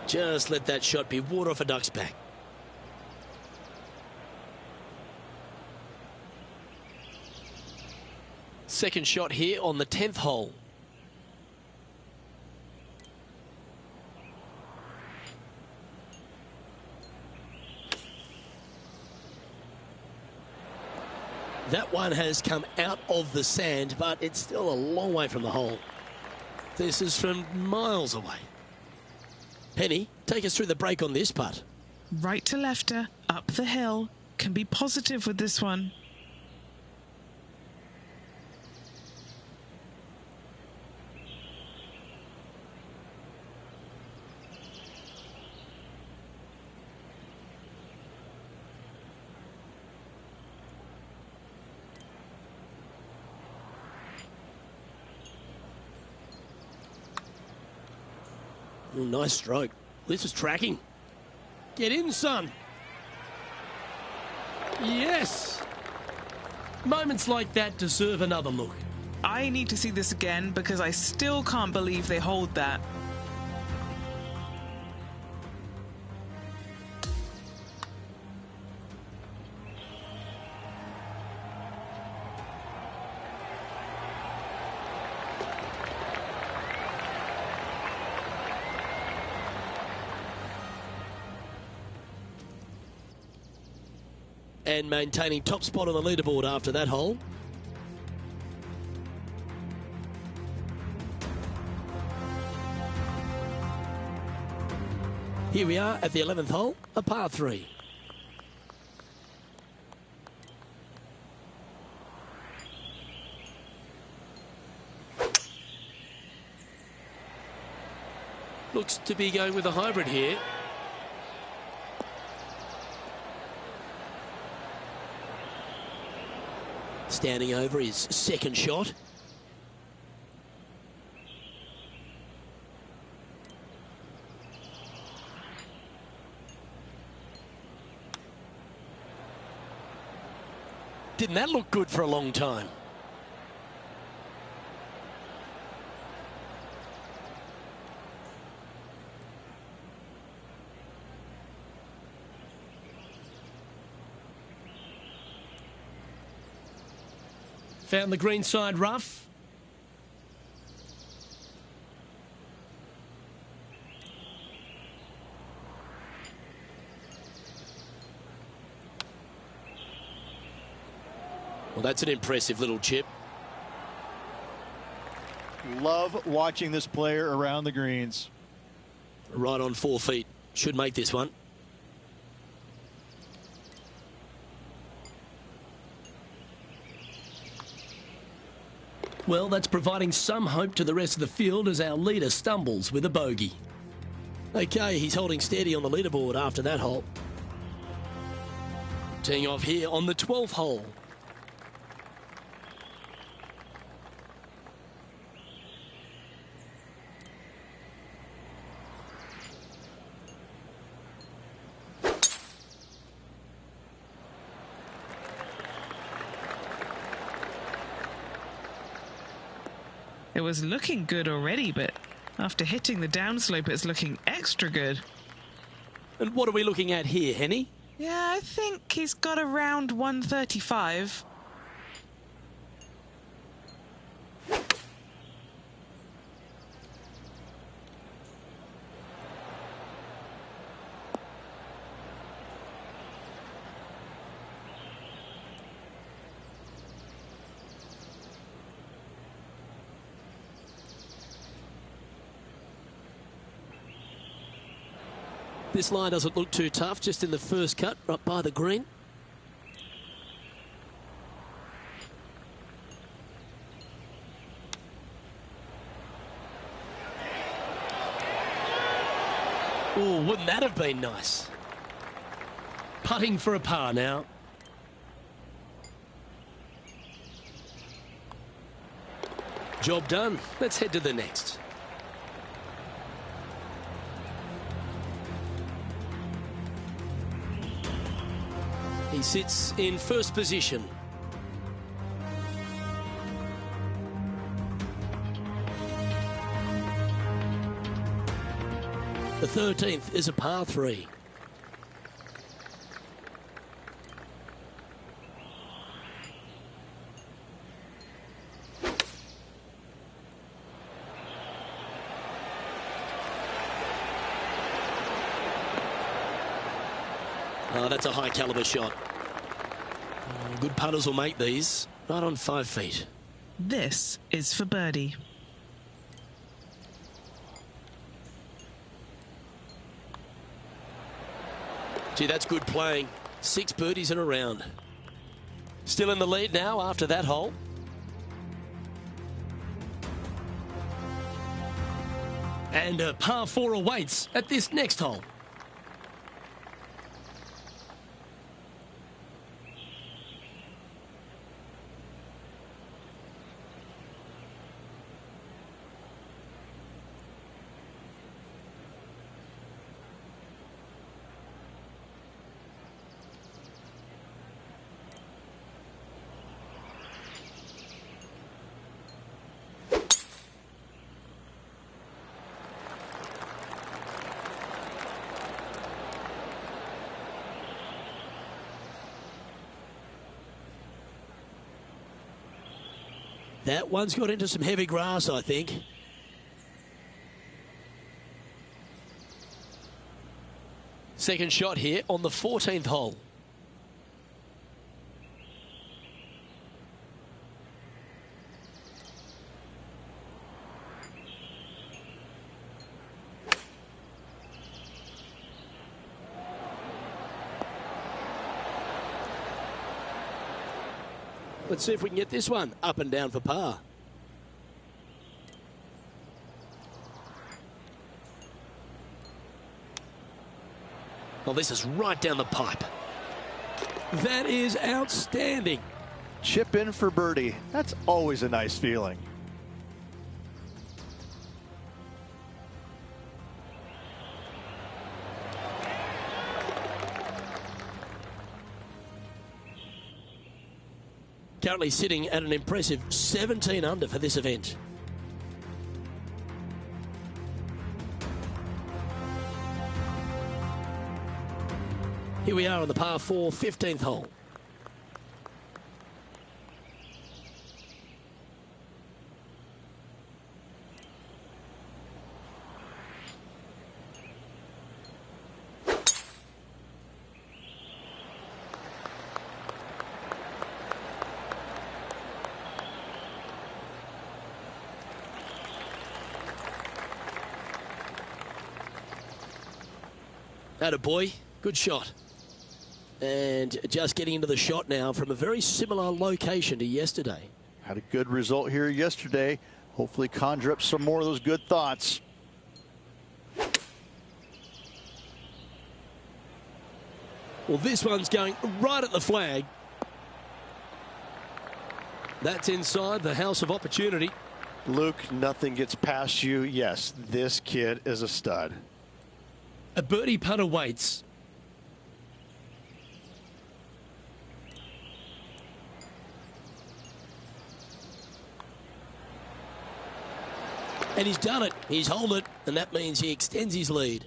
Just let that shot be water off a duck's back. Second shot here on the 10th hole. That one has come out of the sand, but it's still a long way from the hole. This is from miles away. Penny, take us through the break on this putt. Right to lefter, up the hill. Can be positive with this one. Ooh, nice stroke. This is tracking. Get in, son. Yes. Moments like that deserve another look. I need to see this again because I still can't believe they hold that. And maintaining top spot on the leaderboard after that hole. Here we are at the 11th hole, a par 3. Looks to be going with a hybrid here. Standing over his second shot. Didn't that look good for a long time? Found the green side rough. Well, that's an impressive little chip. Love watching this player around the greens. Right on 4 feet. Should make this one. Well, that's providing some hope to the rest of the field as our leader stumbles with a bogey. Okay, he's holding steady on the leaderboard after that hole. Teeing off here on the 12th hole. It was looking good already, but after hitting the downslope, it's looking extra good. And what are we looking at here, Henny? Yeah, I think he's got around 135. This line doesn't look too tough, just in the first cut, right by the green. Oh, wouldn't that have been nice? Putting for a par now. Job done. Let's head to the next. He sits in first position. The 13th is a par 3. Oh, that's a high caliber shot. Good putters will make these. Right on 5 feet. This is for birdie. Gee, that's good playing. 6 birdies in a round. Still in the lead now after that hole. And a par 4 awaits at this next hole. That one's got into some heavy grass, I think. Second shot here on the 14th hole. Let's see if we can get this one up and down for par. Well, this is right down the pipe. That is outstanding. Chip in for birdie. That's always a nice feeling. Currently sitting at an impressive 17 under for this event. Here we are on the par 4, 15th hole. Attaboy, good shot. And just getting into the shot now from a very similar location to yesterday. Had a good result here yesterday. Hopefully conjure up some more of those good thoughts. Well, this one's going right at the flag. That's inside the house of opportunity. Luke, nothing gets past you. Yes, this kid is a stud. A birdie putt awaits. And he's done it. He's held it, and that means he extends his lead.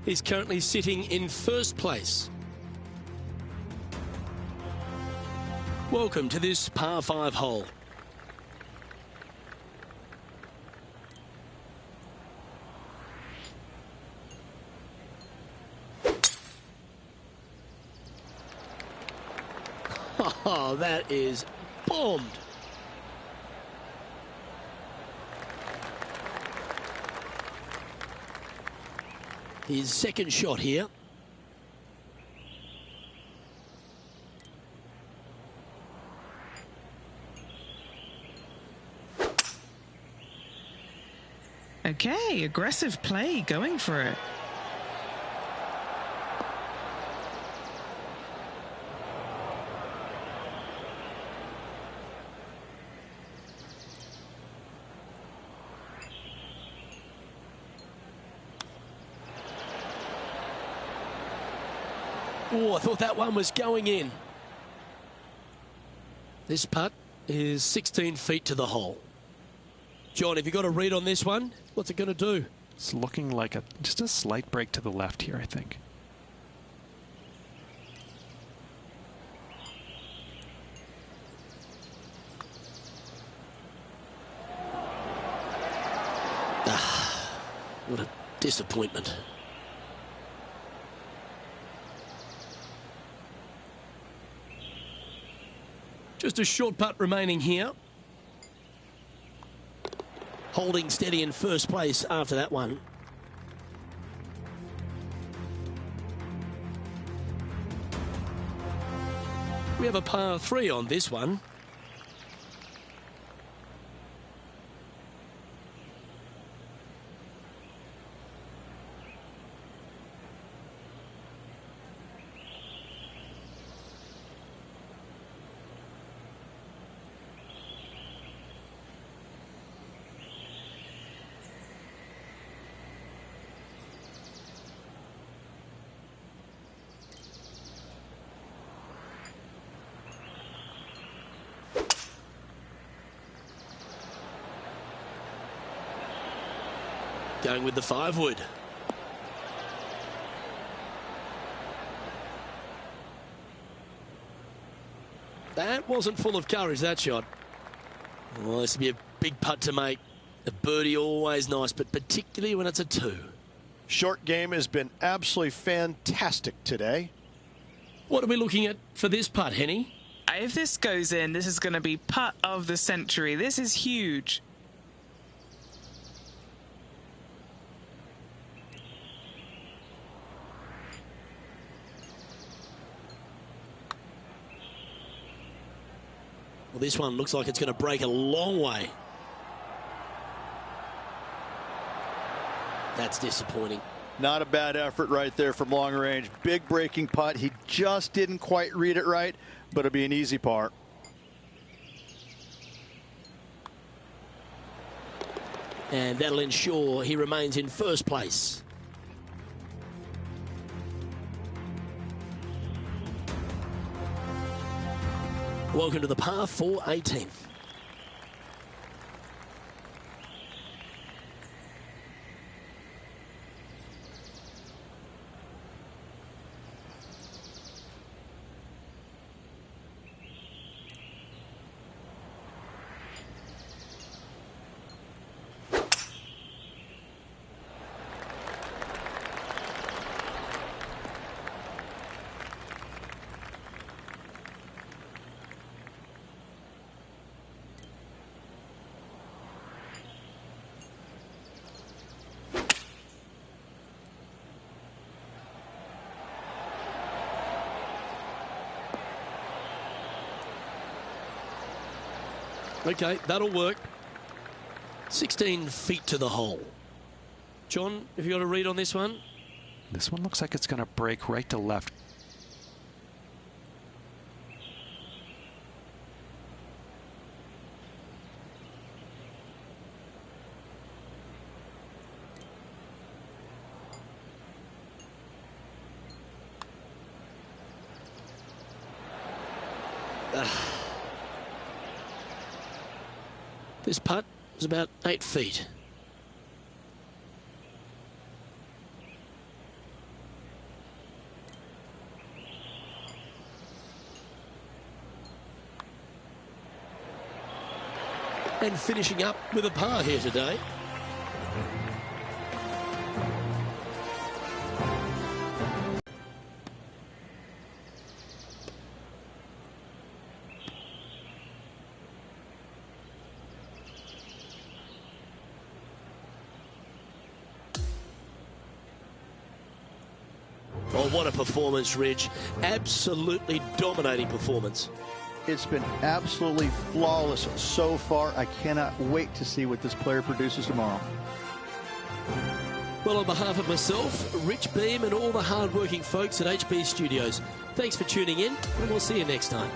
He's currently sitting in first place. Welcome to this par 5 hole. Oh, that is bombed. His second shot here. Okay, aggressive play, going for it. Oh, I thought that one was going in. This putt is 16 feet to the hole. John, have you got a read on this one? What's it going to do? It's looking like just a slight break to the left here, I think. What a disappointment. Just a short putt remaining here. Holding steady in first place after that one. We have a par 3 on this one. Going with the 5-wood. That wasn't full of courage, that shot. Well, this will be a big putt to make. A birdie always nice, but particularly when it's a 2. Short game has been absolutely fantastic today. What are we looking at for this putt, Henny? If this goes in, this is going to be putt of the century. This is huge. Well, this one looks like it's going to break a long way. That's disappointing. Not a bad effort right there from long range. Big breaking putt. He just didn't quite read it right, but it'll be an easy par. And that'll ensure he remains in first place. Welcome to the par 4 18th. Okay, that'll work. 16 feet to the hole. John, have you got a read on this one? This one looks like it's going to break right to left. This putt is about 8 feet. And finishing up with a par here today. Oh, what a performance, Ridge. Absolutely dominating performance. It's been absolutely flawless so far. I cannot wait to see what this player produces tomorrow. Well, on behalf of myself, Rich Beam, and all the hard-working folks at HB Studios, thanks for tuning in, and we'll see you next time.